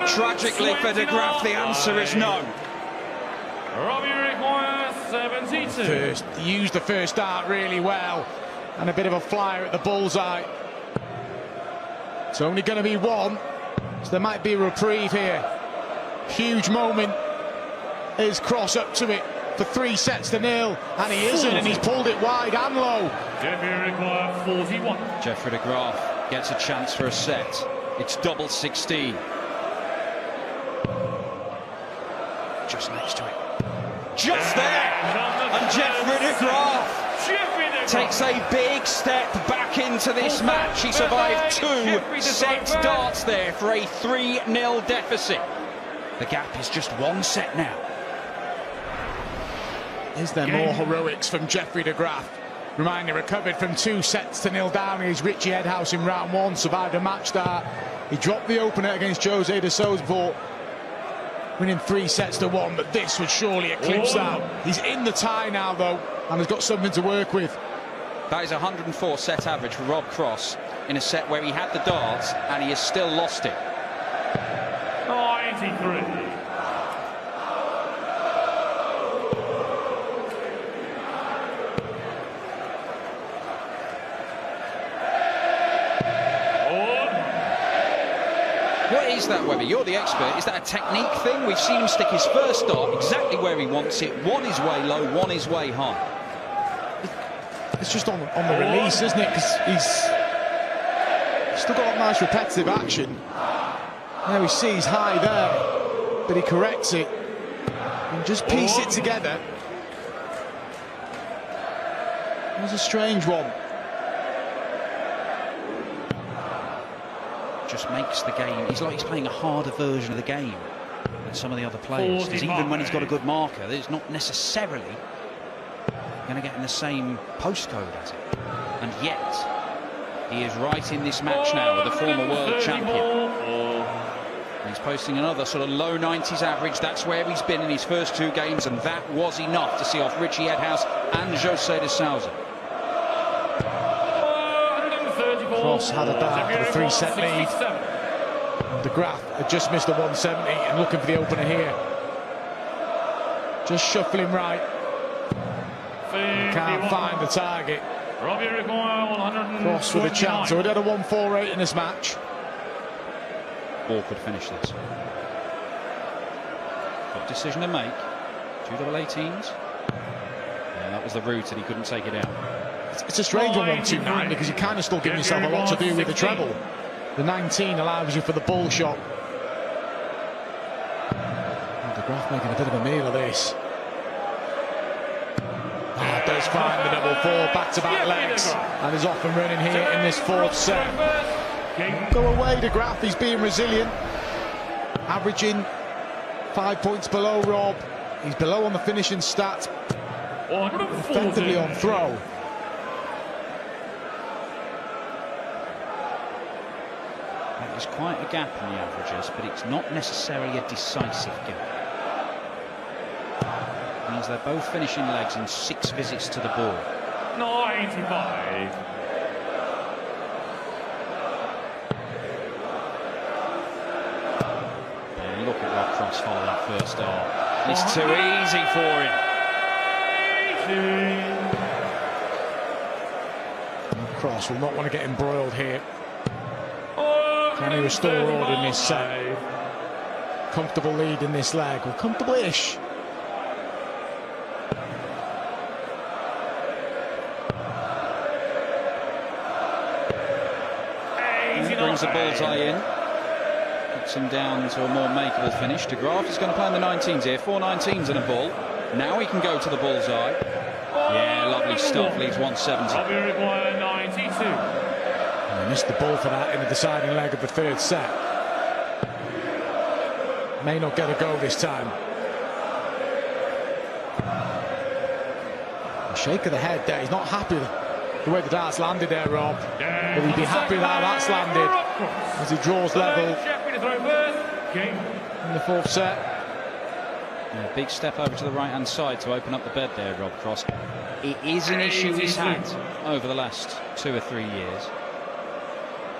[SPEAKER 3] Tragically for De Graahf, the answer is no.
[SPEAKER 5] Robbie requires 72.
[SPEAKER 4] He used the first dart really well, and a bit of a flyer at the bullseye. It's only going to be one, so there might be a reprieve here. Huge moment. His cross up to it for 3-0, and he isn't, and he's pulled it wide and low.
[SPEAKER 5] Jeffery requires 41.
[SPEAKER 3] Jeffery De Graahf gets a chance for a set. It's double 16. Just next to it. Just there! And Jeffery De Graahf takes a big step back into this match. He survived 2 set darts there for a 3-0 deficit. The gap is just 1 set now.
[SPEAKER 4] Is there more heroics from Jeffery De Graahf? Reminder, recovered from 2-0 down. He's Richie Edhouse in round 1, survived a match dart. He dropped the opener against Jose de Sousa before winning 3-1, but this would surely eclipse that. He's in the tie now, though, and has got something to work with.
[SPEAKER 3] That is 104 set average for Rob Cross in a set where he had the darts and he has still lost it.
[SPEAKER 5] 93.
[SPEAKER 3] What is that, Webber? You're the expert. Is that a technique thing? We've seen him stick his first dart exactly where he wants it. One is way low, one is way high.
[SPEAKER 4] It's just on the release, isn't it? Because he's still got a nice repetitive action. Now he sees high there, but he corrects it and just piece it together. It was a strange one.
[SPEAKER 3] Just makes the game, he's like he's playing a harder version of the game than some of the other players, because even when he's got a good marker, it's not necessarily going to get in the same postcode as it, and yet he is right in this match now with the former world champion, and he's posting another sort of low 90s average. That's where he's been in his first 2 games, and that was enough to see off Richie Edhouse and Jose de Sousa.
[SPEAKER 4] Cross had a dart for the 3-set lead. De Graahf had just missed the 170 and looking for the opener here. Just shuffling right. Can't find the target. Cross with a chance. So we'd had a 148 in this match.
[SPEAKER 3] Ball could finish this. Got a decision to make. 2 double 18s. Yeah, that was the route, and he couldn't take it out.
[SPEAKER 4] It's a strange one, 129, because you're kind of still giving yourself a lot to do with the treble. The 19 allows you for the bull shot. De Graahf making a bit of a meal of this. Does find the double 4, back-to-back legs, and is off and running here in this 4th set. Go away, De Graahf. He's being resilient, averaging 5 points below Rob. He's below on the finishing stats, effectively on throw.
[SPEAKER 3] There's quite a gap in the averages, but it's not necessarily a decisive gap. It means they're both finishing legs in 6 visits to the ball.
[SPEAKER 5] 95.
[SPEAKER 3] And look at Rob Cross follow that first dart. It's too easy for him.
[SPEAKER 4] Cross will not want to get embroiled here. Can he restore order in this set? Comfortable lead in this leg. Well, comfortable-ish.
[SPEAKER 3] Brings the bullseye in. Puts him down to a more makeable finish. De Graahf is going to play in the 19s here. 4 19s and a ball. Now he can go to the bullseye. Yeah, lovely stuff. Leaves 170.
[SPEAKER 5] Require 92.
[SPEAKER 4] And missed the ball for that in the deciding leg of the 3rd set. May not get a go this time. A shake of the head there. He's not happy the way the dart's landed there, Rob. But he'd be happy with how that's landed as he draws level in the 4th set.
[SPEAKER 3] Yeah, big step over to the right-hand side to open up the bed there, Rob Cross. It is an issue he's had over the last 2 or 3 years.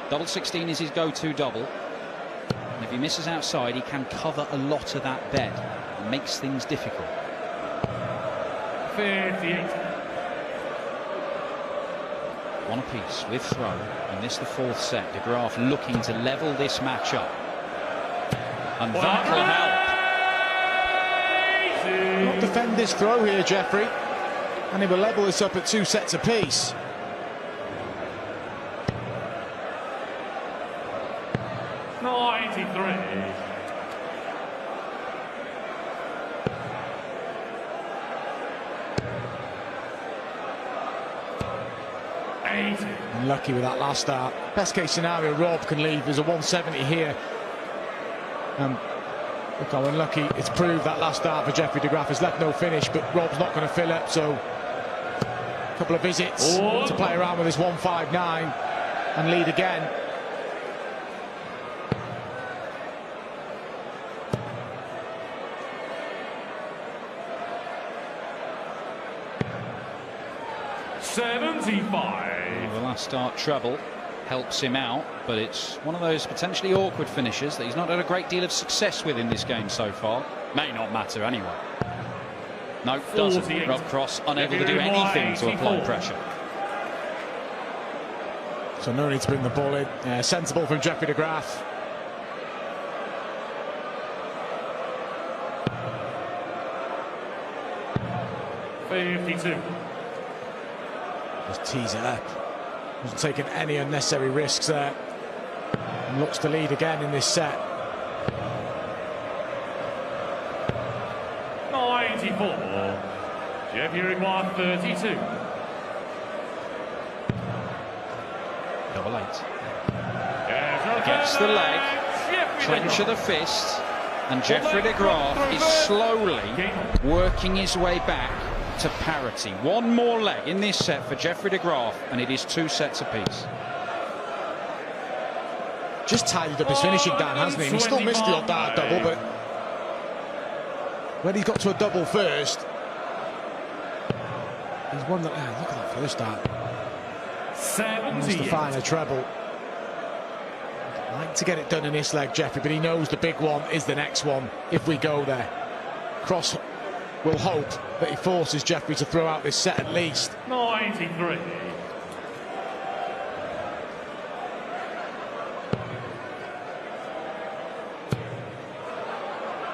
[SPEAKER 3] Double 16 is his go-to double. And if he misses outside, he can cover a lot of that bed. It makes things difficult.
[SPEAKER 5] 58.
[SPEAKER 3] One apiece with throw, and this the fourth set. De Graahf looking to level this match up. And that will help.
[SPEAKER 4] Not defend this throw here, Jeffrey. And he will level this up at 2 sets apiece. Unlucky with that last start. Best case scenario, Rob can leave. There's a 170 here. Look how unlucky it's proved. That last start for Jeffery De Graahf has left no finish, but Rob's not going to fill up, so a couple of visits to play around with his 159 and lead again.
[SPEAKER 3] The last start treble helps him out, but it's one of those potentially awkward finishes that he's not had a great deal of success with in this game so far. May not matter anyway. No, doesn't. Rob Cross unable to do anything to apply pressure.
[SPEAKER 4] So no need to bring the ball in. Sensible from Jeffery De Graahf. Just tease it up. Hasn't taken any unnecessary risks there. And looks to lead again in this set.
[SPEAKER 5] 94. Jeffery De Graahf 32.
[SPEAKER 3] Double 8. Gets the leg. Clench of the fist. And Jeffery De Graahf is slowly working his way back to parity. One more leg in this set for Jeffery De Graahf, and it is 2 sets apiece.
[SPEAKER 4] Just tidied up his finishing, Dan, hasn't he? He still missed the odd dart double, but when he's got to a double first, he's won that. Yeah, look at that first dart. He wants to find a treble. I'd like to get it done in this leg, Jeffrey, but he knows the big one is the next one if we go there. Cross will hope that he forces Jeffrey to throw out this set at least.
[SPEAKER 5] 93.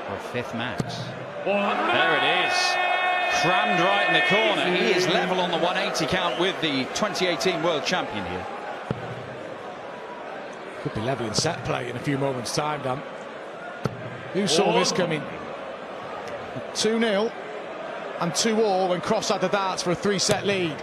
[SPEAKER 3] For a 5th max. There it is. Crammed right in the corner. He is level on the 180 count with the 2018 world champion here.
[SPEAKER 4] Could be level in set play in a few moments' time, Dan. Who saw this coming? 2-0 and 2-all when Cross had the darts for a 3-set lead.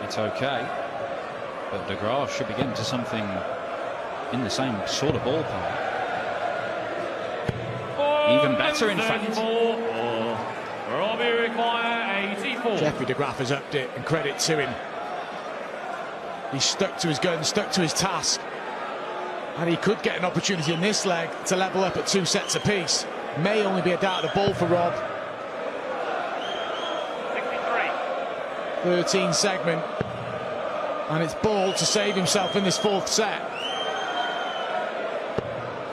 [SPEAKER 3] It's okay, but De Graahf should be getting to something in the same sort of ballpark. Even better, in fact.
[SPEAKER 4] Jeffery De Graahf has upped it, and credit to him. He stuck to his gun, stuck to his task, and he could get an opportunity in this leg to level up at 2 sets apiece. May only be a dart of the ball for Rob. 13 segment, and it's ball to save himself in this 4th set.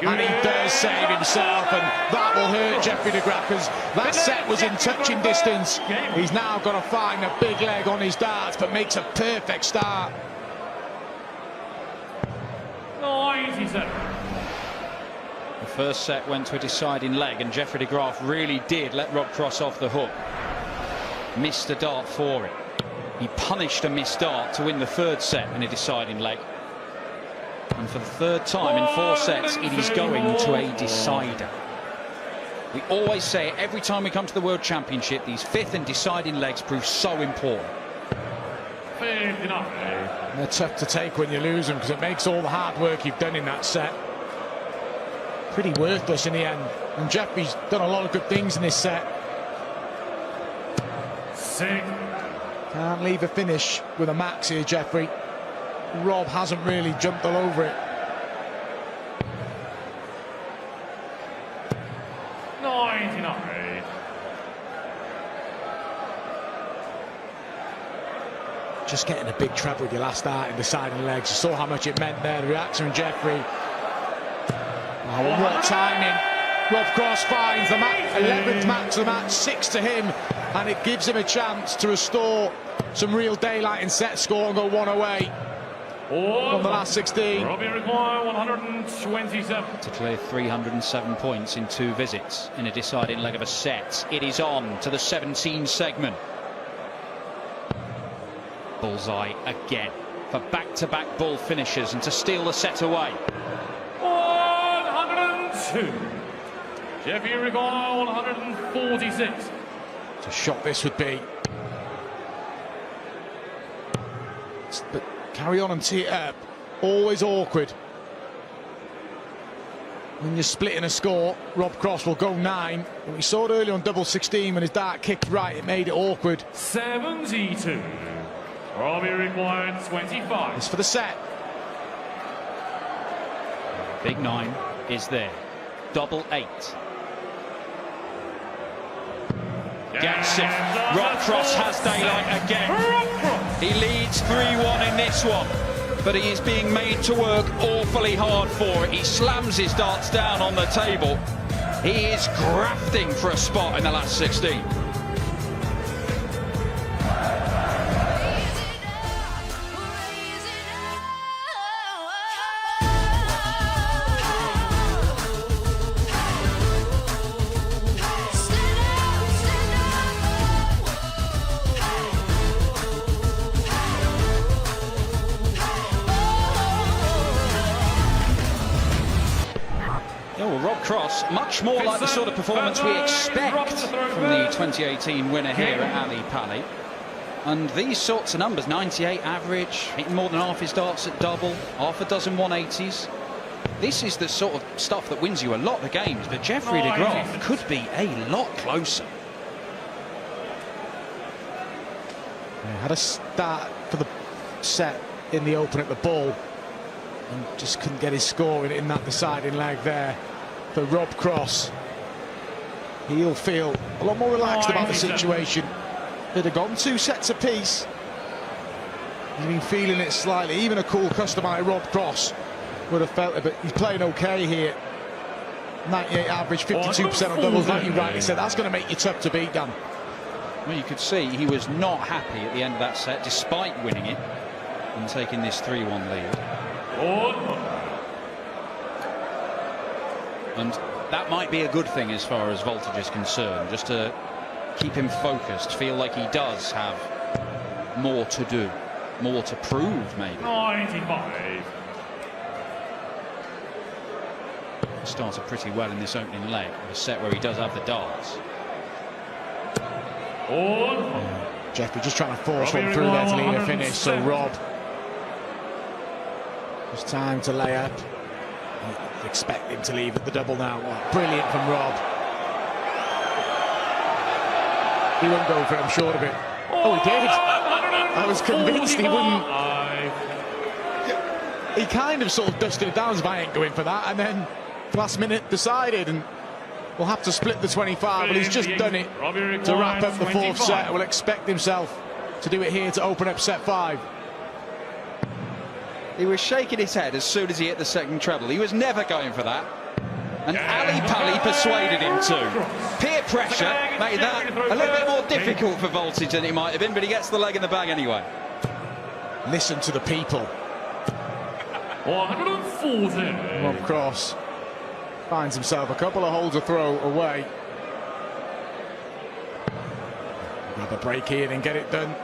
[SPEAKER 4] And he does save himself, and that will hurt Jeffery De Graahf, because that set was in touching distance. He's now got to find a big leg on his darts, but makes a perfect start.
[SPEAKER 5] 97.
[SPEAKER 3] The first set went to a deciding leg, and Jeffery De Graahf really did let Rob Cross off the hook. Missed a dart for it. He punished a missed dart to win the 3rd set in a deciding leg. And for the 3rd time in 4 sets, it is going to a decider. We always say it every time we come to the World Championship, these 5th and deciding legs prove so important.
[SPEAKER 4] They're tough to take when you lose them, because it makes all the hard work you've done in that set pretty worthless in the end. And Jeffrey's done a lot of good things in this set.
[SPEAKER 5] 6.
[SPEAKER 4] Can't leave a finish with a max here, Jeffrey. Rob hasn't really jumped all over it.
[SPEAKER 5] 99.
[SPEAKER 4] Just getting a big treble with your last start in the side and legs. You saw how much it meant there, the reaction from Jeffrey. Oh, what timing. Rob Cross finds the 11th match of the match, 6 to him, and it gives him a chance to restore some real daylight in set score and go one away from the last 16.
[SPEAKER 5] Robbie require 127.
[SPEAKER 3] To clear 307 points in 2 visits in a deciding leg of a set. It is on to the 17 segment. Bullseye again for back-to-back ball finishers and to steal the set away.
[SPEAKER 5] 102. Jeffrey require 146.
[SPEAKER 4] It's a shot this would be. But carry on and tee it up. Always awkward. When you're splitting a score, Rob Cross will go 9. We saw it earlier on double 16 when his dart kicked right, it made it awkward.
[SPEAKER 5] 72. Robbie required 25.
[SPEAKER 4] It's for the set.
[SPEAKER 3] Big 9 is there. Double 8. Gets it. Rob Cross has daylight again. He leads 3-1 in this one, but he is being made to work awfully hard for it. He slams his darts down on the table. He is grafting for a spot in the last 16. Rob Cross, much more like the sort of performance we expect from the 2018 winner here at Ali Pali. And these sorts of numbers, 98 average, hitting more than half his darts at double, half a dozen 180s. This is the sort of stuff that wins you a lot of games, but Jeffery De Graahf could be a lot closer.
[SPEAKER 4] Yeah, had a start for the set in the open at the ball and just couldn't get his score in that deciding leg there. For Rob Cross, he'll feel a lot more relaxed about the situation. They'd have gone 2 sets apiece. He's been feeling it slightly. Even a cool customer like Rob Cross would have felt it, but he's playing okay here. 98 average, 52% on doubles, like you rightly said. That's going to make you tough to beat, Dan.
[SPEAKER 3] Well, you could see he was not happy at the end of that set, despite winning it and taking this 3-1 lead. And that might be a good thing as far as voltage is concerned, just to keep him focused, feel like he does have more to do, more to prove, maybe.
[SPEAKER 5] 95.
[SPEAKER 3] Started pretty well in this opening leg, a set where he does have the darts.
[SPEAKER 4] Jeffrey just trying to force one through there to lead a finish, so Rob, just time to lay up. Expect him to leave at the double now. Oh, brilliant from Rob. He wouldn't go for it, I'm sure of it. Oh, he did. I was convinced he wouldn't. He kind of sort of dusted it down as if I ain't going for that, and then last minute decided, and we'll have to split the 25. But he's just done it to wrap up the 4th set. We'll expect himself to do it here to open up set 5.
[SPEAKER 3] He was shaking his head as soon as he hit the 2nd treble. He was never going for that. And Ali Pali persuaded him to. Peer pressure made that a little bit more difficult for voltage than it might have been, but he gets the leg in the bag anyway.
[SPEAKER 4] Listen to the people.
[SPEAKER 5] 140.
[SPEAKER 4] Rob Cross finds himself a couple of holes to throw away. Grab a break here and get it done.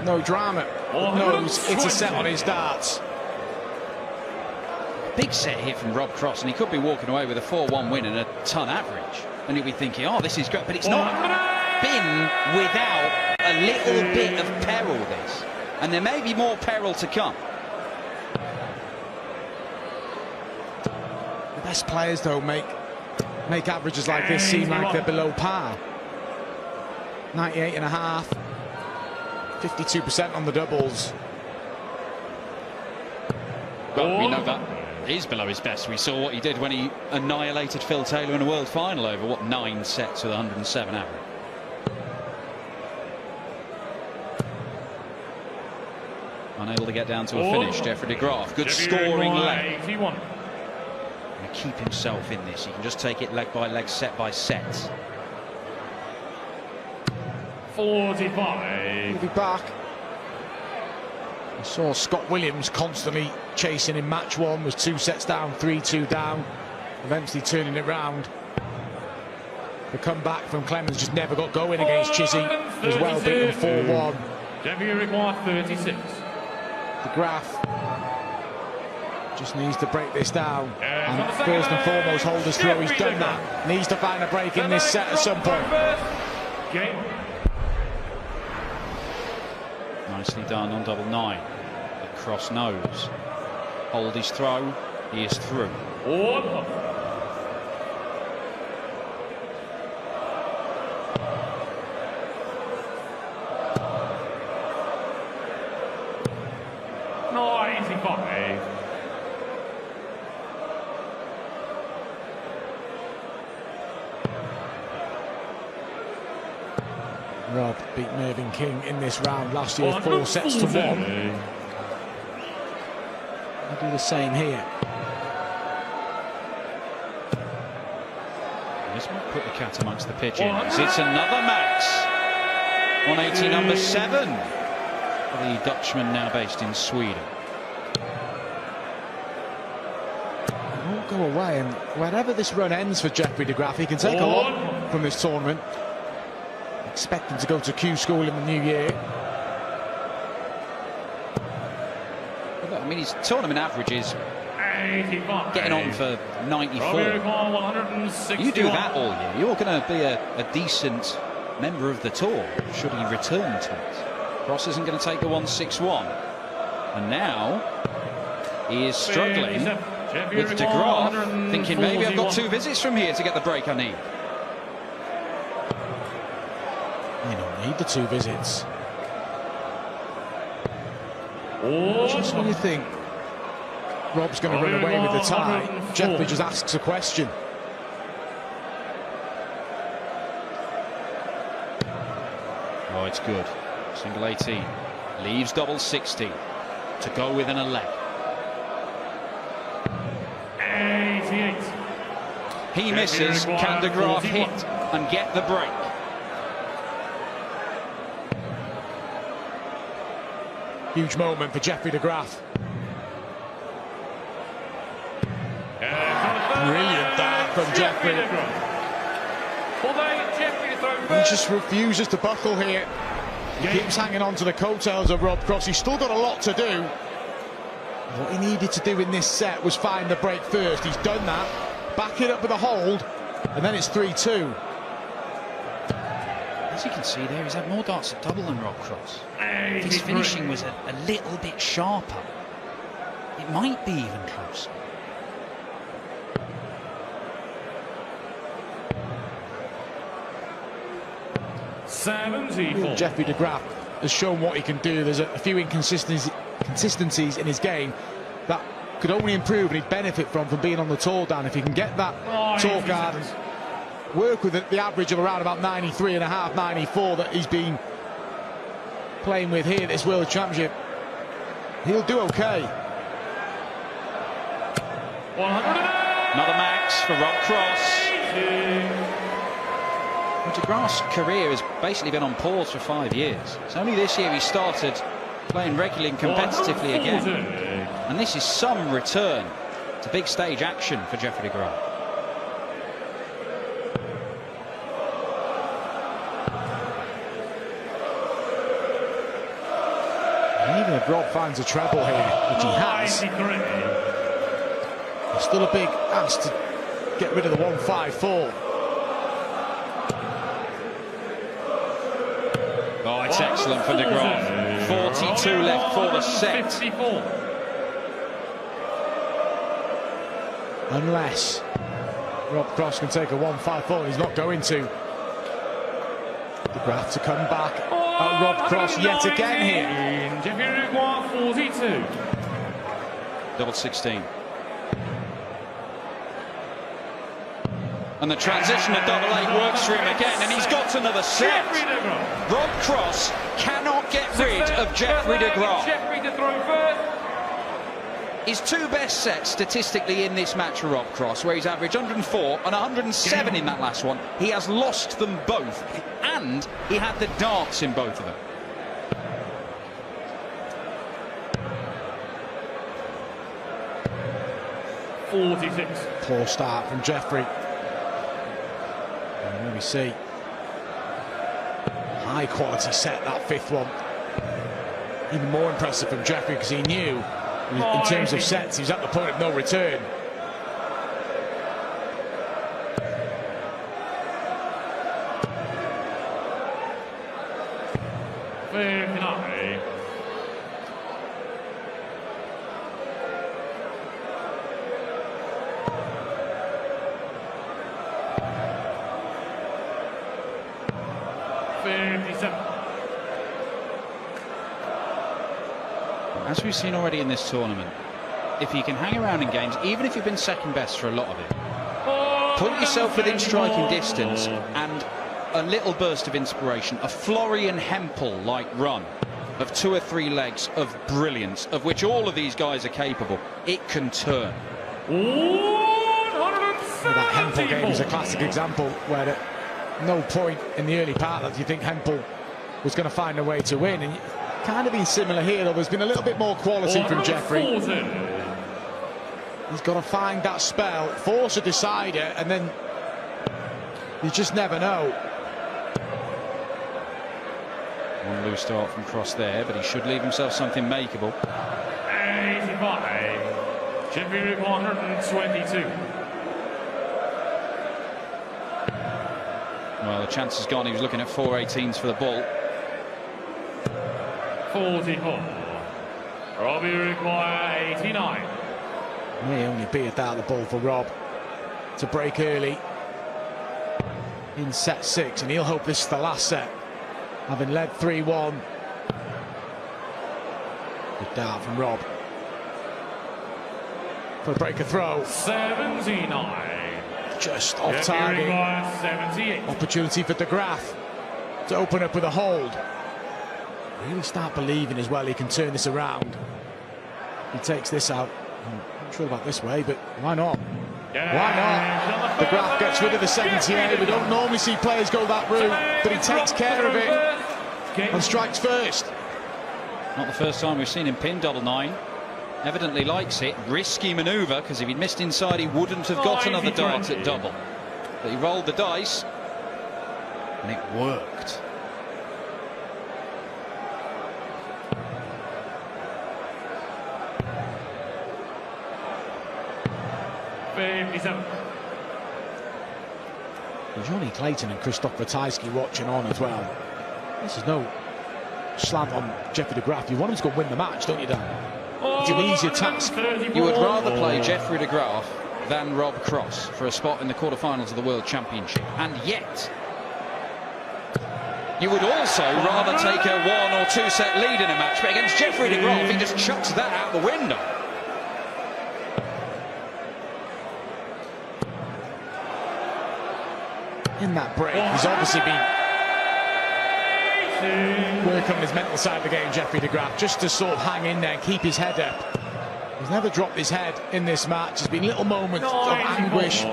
[SPEAKER 4] No drama. Knows it's a set on his darts.
[SPEAKER 3] Big set here from Rob Cross, and he could be walking away with a 4-1 win and a ton average. And he'll be thinking, oh, this is great. But it's not been without a little bit of peril, this. And there may be more peril to come.
[SPEAKER 4] The best players, though, make averages like this seem like they're below par. 98.5. 52% on the doubles.
[SPEAKER 3] Well, we know that is below his best. We saw what he did when he annihilated Phil Taylor in a world final over, what, 9 sets with 107 average. Unable to get down to a finish. Jeffery De Graahf, good scoring leg.
[SPEAKER 5] He
[SPEAKER 3] And keep himself in this. He can just take it leg by leg, set by set.
[SPEAKER 5] 45.
[SPEAKER 4] He'll be back. I saw Scott Williams constantly chasing in match 1, was 2 sets down, 3-2 down, eventually turning it round. The comeback from Clemens just never got going against Chizzy. Was well beaten 4-1.
[SPEAKER 5] Jeffery De Graahf 36.
[SPEAKER 4] De Graahf just needs to break this down. And first and foremost, hold his throw. He's done that. Needs to find a break in this set at some point.
[SPEAKER 5] Game.
[SPEAKER 3] Nicely done on double 9. The cross nose. Hold his throw. He is through.
[SPEAKER 4] Rob beat Mervyn King in this round last year, 4 sets to 1. I'll do the same here.
[SPEAKER 3] This might put the cat amongst the pigeons. It's another max. 180 number 7 for the Dutchman, now based in Sweden.
[SPEAKER 4] It won't go away, and wherever this run ends for Jeffery De Graahf, he can take a lot from this tournament. Expect him to go to Q School in the new year.
[SPEAKER 3] I mean, his tournament average is getting on for 94. You do that all year, you're going to be a decent member of the tour, should he return to it. Cross isn't going to take the 161. And now he is struggling with De Graahf, thinking maybe I've got 2 visits from here to get the break I need.
[SPEAKER 4] You don't need the 2 visits. Just when you think Rob's going to run away with the tie, Jeffery just asks a question.
[SPEAKER 3] Oh, it's good. Single 18. Leaves double 60 to go with an 11.
[SPEAKER 5] 88.
[SPEAKER 3] He misses. Can De Graahf hit and get the break?
[SPEAKER 4] Huge moment for Jeffery De Graahf. Brilliant that from Jeffery. He just refuses to buckle here. He keeps hanging on to the coattails of Rob Cross. He's still got a lot to do. What he needed to do in this set was find the break first. He's done that. Back it up with a hold, and then it's 3-2.
[SPEAKER 3] As you can see there, he's had more darts at double than Rob Cross. If his finishing was a little bit sharper, it might be even closer.
[SPEAKER 4] Jeffery De Graahf has shown what he can do. There's a few inconsistencies in his game that could only improve, and he'd benefit from being on the tour, Dan. If he can get that tour card and work with the average of around about 93.5, 94 that he's been playing with here at this World Championship, he'll do okay.
[SPEAKER 3] Another max for Rob Cross. Well, De Graaf's career has basically been on pause for 5 years. It's only this year he started playing regularly and competitively again. And this is some return to big stage action for Jeffery De Graahf.
[SPEAKER 4] Even if Rob finds a treble here, which he has, it's still a big ask to get rid of the 154.
[SPEAKER 3] Oh, it's excellent for De Graahf. 42 left for the set.
[SPEAKER 5] 54.
[SPEAKER 4] Unless Rob Cross can take a 154, he's not going to. De Graahf to come back at Rob Cross yet again here.
[SPEAKER 5] Jeffery De Graahf, 42.
[SPEAKER 3] Double 16. And the transition to double 8 works for him again, and he's got another set. Rob Cross cannot get rid of Jeffery De Graahf.
[SPEAKER 5] Jeffery to throw first.
[SPEAKER 3] His two best sets statistically in this match for Rob Cross, where he's averaged 104 and 107 in that last one. He has lost them both, and he had the darts in both of them.
[SPEAKER 4] Poor start from Jeffery. And there we see high quality set, that fifth one. Even more impressive from Jeffery, because he knew in terms of sets he was at the point of no return.
[SPEAKER 3] As we've seen already in this tournament, if you can hang around in games, even if you've been second best for a lot of it, put yourself within striking distance and a little burst of inspiration, a Florian Hempel-like run of 2 or 3 legs of brilliance, of which all of these guys are capable, it can turn.
[SPEAKER 4] That Hempel game is a classic example where at no point in the early part that you think Hempel was going to find a way to win. And kind of been similar here, though. There's been a little bit more quality from Jeffery. He's got to find that spell, force a decider, and then you just never know.
[SPEAKER 3] One loose start from Cross there, but he should leave himself something makeable.
[SPEAKER 5] 85. Jeffery 122.
[SPEAKER 3] Well, the chance has gone. He was looking at 4 18s for the ball.
[SPEAKER 5] 44. Robbie require 89.
[SPEAKER 4] May only be a doubt the ball for Rob to break early in set 6, and he'll hope this is the last set, having led 3-1. Good dart from Rob for a breaker throw.
[SPEAKER 5] 79.
[SPEAKER 4] Just off target.
[SPEAKER 5] 78.
[SPEAKER 4] Opportunity for De Graahf to open up with a hold. Really start believing as well he can turn this around. He takes this out. I'm not sure about this way, but why not? Why not? De Graahf gets rid of the 78. We don't normally see players go that route, but he takes care of it and strikes first.
[SPEAKER 3] Not the first time we've seen him pin double 9. Evidently likes it. Risky manoeuvre, because if he'd missed inside, he wouldn't have got another dart at double. But he rolled the dice, and it worked.
[SPEAKER 4] Johnny Clayton and Krzysztof Ratajski watching on as well. This is no slant on Jeffery De Graahf. You want him to go win the match, don't you, Dan? It's an easier task.
[SPEAKER 3] You would rather play Jeffery De Graahf than Rob Cross for a spot in the quarterfinals of the World Championship, and yet you would also rather take a 1 or 2 set lead in a match. But against Jeffery De Graahf, he just chucks that out the window.
[SPEAKER 4] In that break, he's obviously been working on his mental side of the game, Jeffery De Graahf, just to sort of hang in there and keep his head up. He's never dropped his head in this match. There's been little moments of anguish.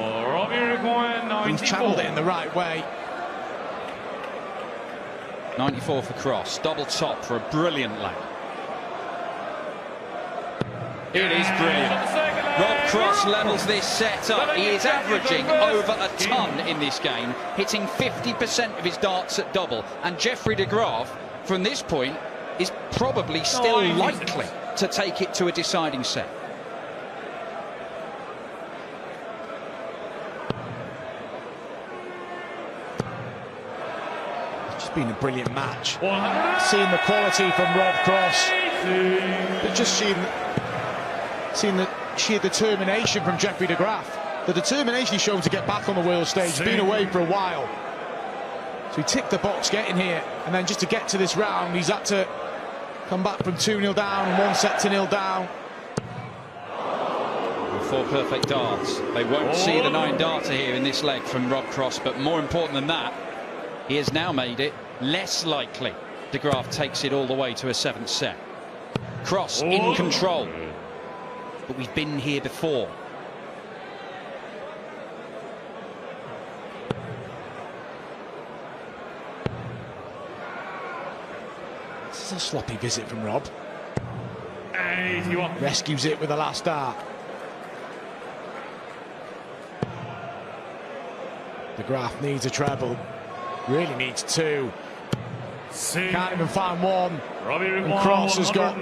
[SPEAKER 4] He's channeled it in the right way.
[SPEAKER 3] 94 for Cross, double top for a brilliant leg. It is brilliant. Rob Cross levels this set up. He is averaging over a ton in this game, hitting 50% of his darts at double. And Jeffery De Graahf, from this point, is probably still likely to take it to a deciding set.
[SPEAKER 4] It's just been a brilliant match. Seeing the quality from Rob Cross, but just seeing the sheer determination from Jeffery De Graahf. The determination he's shown to get back on the world stage. He's been away for a while. So he ticked the box getting here, and then just to get to this round, he's had to come back from 2-0 down and 1 set to 0 down.
[SPEAKER 3] 4 perfect darts. They won't see the 9-darter here in this leg from Rob Cross, but more important than that, he has now made it less likely De Graahf takes it all the way to a 7th set. Cross in control, but we've been here before.
[SPEAKER 4] This is a sloppy visit from Rob.
[SPEAKER 5] 81.
[SPEAKER 4] Rescues it with the last dart. De Graahf needs a treble. Really needs 2. Can't even find 1. And Cross has got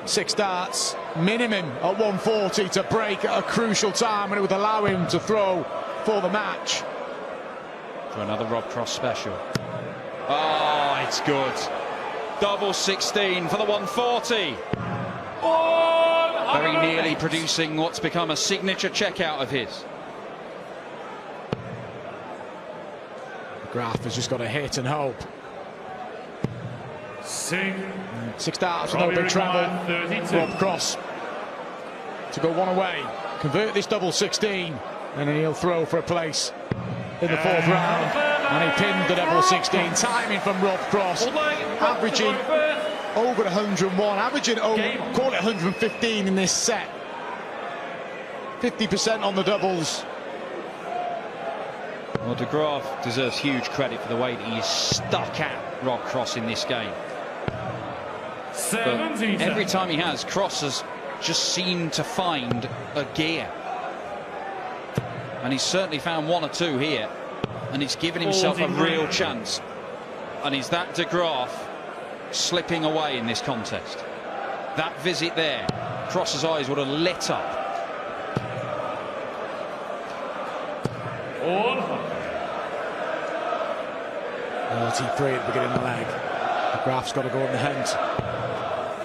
[SPEAKER 4] 6 darts minimum at 140 to break at a crucial time, and it would allow him to throw for the match.
[SPEAKER 3] For another Rob Cross special. Oh, it's good. Double 16 for the 140. Very nearly producing what's become a signature checkout of his.
[SPEAKER 4] De Graahf has just got to hit and hope. 6 darts with no big treble. Rob Cross to go 1 away, convert this double 16, and then he'll throw for a place in the 4th round. And he pinned the double 16. Timing from Rob Cross, averaging over 101, averaging call it 115 in this set. 50% on the doubles.
[SPEAKER 3] Well, De Graahf deserves huge credit for the way that he's stuck at Rob Cross in this game. But every time he has, Cross has just seemed to find a gear. And he's certainly found 1 or 2 here. And he's given himself a real chance. And is that De Graahf slipping away in this contest? That visit there, Cross's eyes would have lit up.
[SPEAKER 4] LT3 at the beginning of the leg. De Graaf's got to go on the hunt.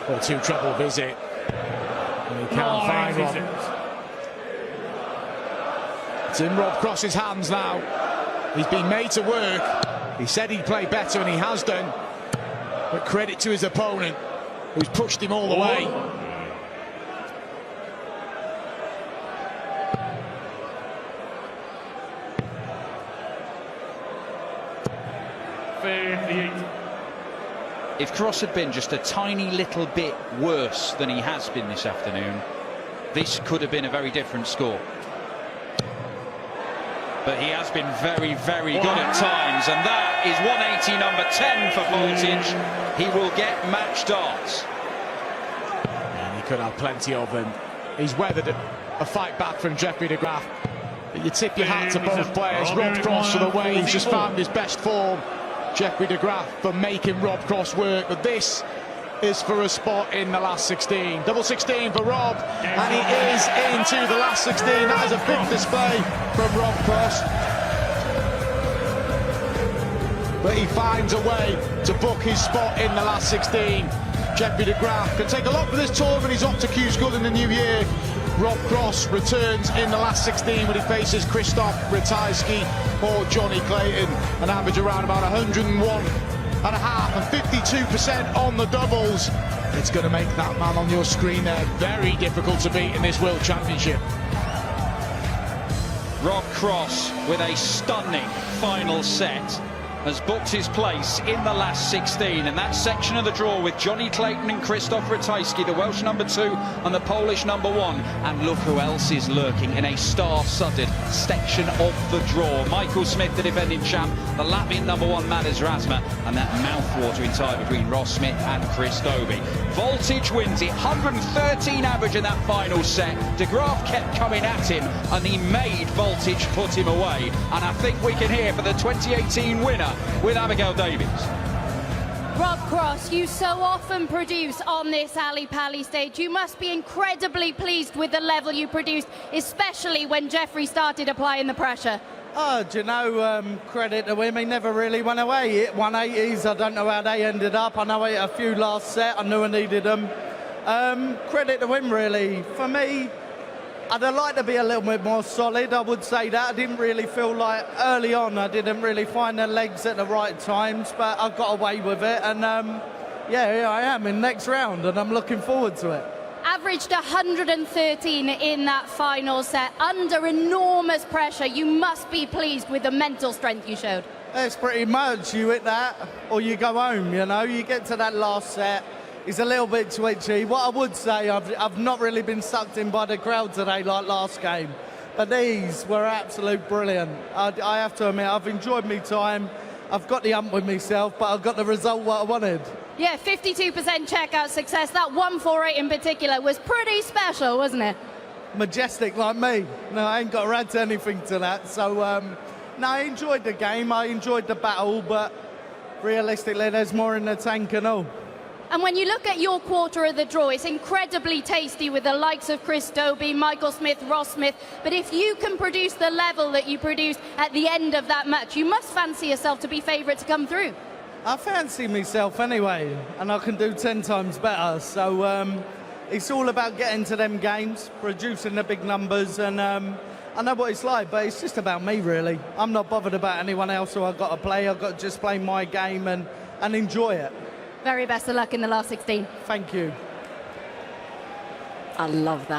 [SPEAKER 4] Or 2 treble visit. And he can't find 1. It's in Rob Cross's hands now. He's been made to work. He said he'd play better, and he has done. But credit to his opponent, who's pushed him all the way.
[SPEAKER 3] If Cross had been just a tiny little bit worse than he has been this afternoon, this could have been a very different score. But he has been very, very good at times, and that is 180 number 10 for Voltage. He will get match darts.
[SPEAKER 4] And he could have plenty of them. He's weathered a fight back from Jeffery De Graahf. But you tip your hat to both players. Rob Cross for the way he's just found his best form. Jeffery De Graahf for making Rob Cross work. But this is for a spot in the last 16. Double 16 for Rob, and he is into the last 16. That is a big display from Rob Cross. But he finds a way to book his spot in the last 16. Jeffery De Graahf can take a lot for this tournament. He's off to Q School in the new year. Rob Cross returns in the last 16 when he faces Krzysztof Ratajski or Johnny Clayton, an average around about 101.5 and 52% on the doubles. It's going to make that man on your screen there very difficult to beat in this World Championship.
[SPEAKER 3] Rob Cross with a stunning final set has booked his place in the last 16, and that section of the draw with Johnny Clayton and Krzysztof Ratajski, the Welsh number 2 and the Polish number 1, and look who else is lurking in a star-studded section of the draw. Michael Smith, the defending champ, the Latvian number 1 Madas Razma, and that mouth-watering tie between Ross Smith and Chris Dobie. Voltage wins it, 113 average in that final set. De Graahf kept coming at him, and he made Voltage put him away, and I think we can hear for the 2018 winner with Abigail Davies.
[SPEAKER 6] Rob Cross, you so often produce on this Ali Pally stage. You must be incredibly pleased with the level you produced, especially when Jeffery started applying the pressure.
[SPEAKER 7] Oh, do you know, credit to him, he never really went away. He hit 180s, I don't know how they ended up. I know he hit a few last set, I knew I needed them. Credit to him, really. For me, I'd like to be a little bit more solid, I would say that. I didn't really feel like early on I didn't really find the legs at the right times, but I got away with it, and yeah, here I am in next round, and I'm looking forward to it.
[SPEAKER 6] Averaged 113 in that final set, under enormous pressure. You must be pleased with the mental strength you showed.
[SPEAKER 7] It's pretty much, you hit that, or you go home, you know. You get to that last set, it's a little bit twitchy. What I would say, I've not really been sucked in by the crowd today like last game, but these were absolute brilliant. I have to admit, I've enjoyed my time. I've got the ump with myself, but I've got the result what I wanted.
[SPEAKER 6] Yeah, 52% checkout success. That 148 in particular was pretty special, wasn't it?
[SPEAKER 7] Majestic like me. No, I ain't got to add to anything to that. So, no, I enjoyed the game. I enjoyed the battle, but realistically, there's more in the tank and all.
[SPEAKER 6] And when you look at your quarter of the draw, it's incredibly tasty with the likes of Chris Dobie, Michael Smith, Ross Smith. But if you can produce the level that you produced at the end of that match, you must fancy yourself to be favourite to come through.
[SPEAKER 7] I fancy myself anyway, and I can do 10 times better. So it's all about getting to them games, producing the big numbers, and I know what it's like, but it's just about me, really. I'm not bothered about anyone else who I've got to play. I've got to just play my game and enjoy it.
[SPEAKER 6] Very best of luck in the last 16.
[SPEAKER 7] Thank you.
[SPEAKER 2] I love that.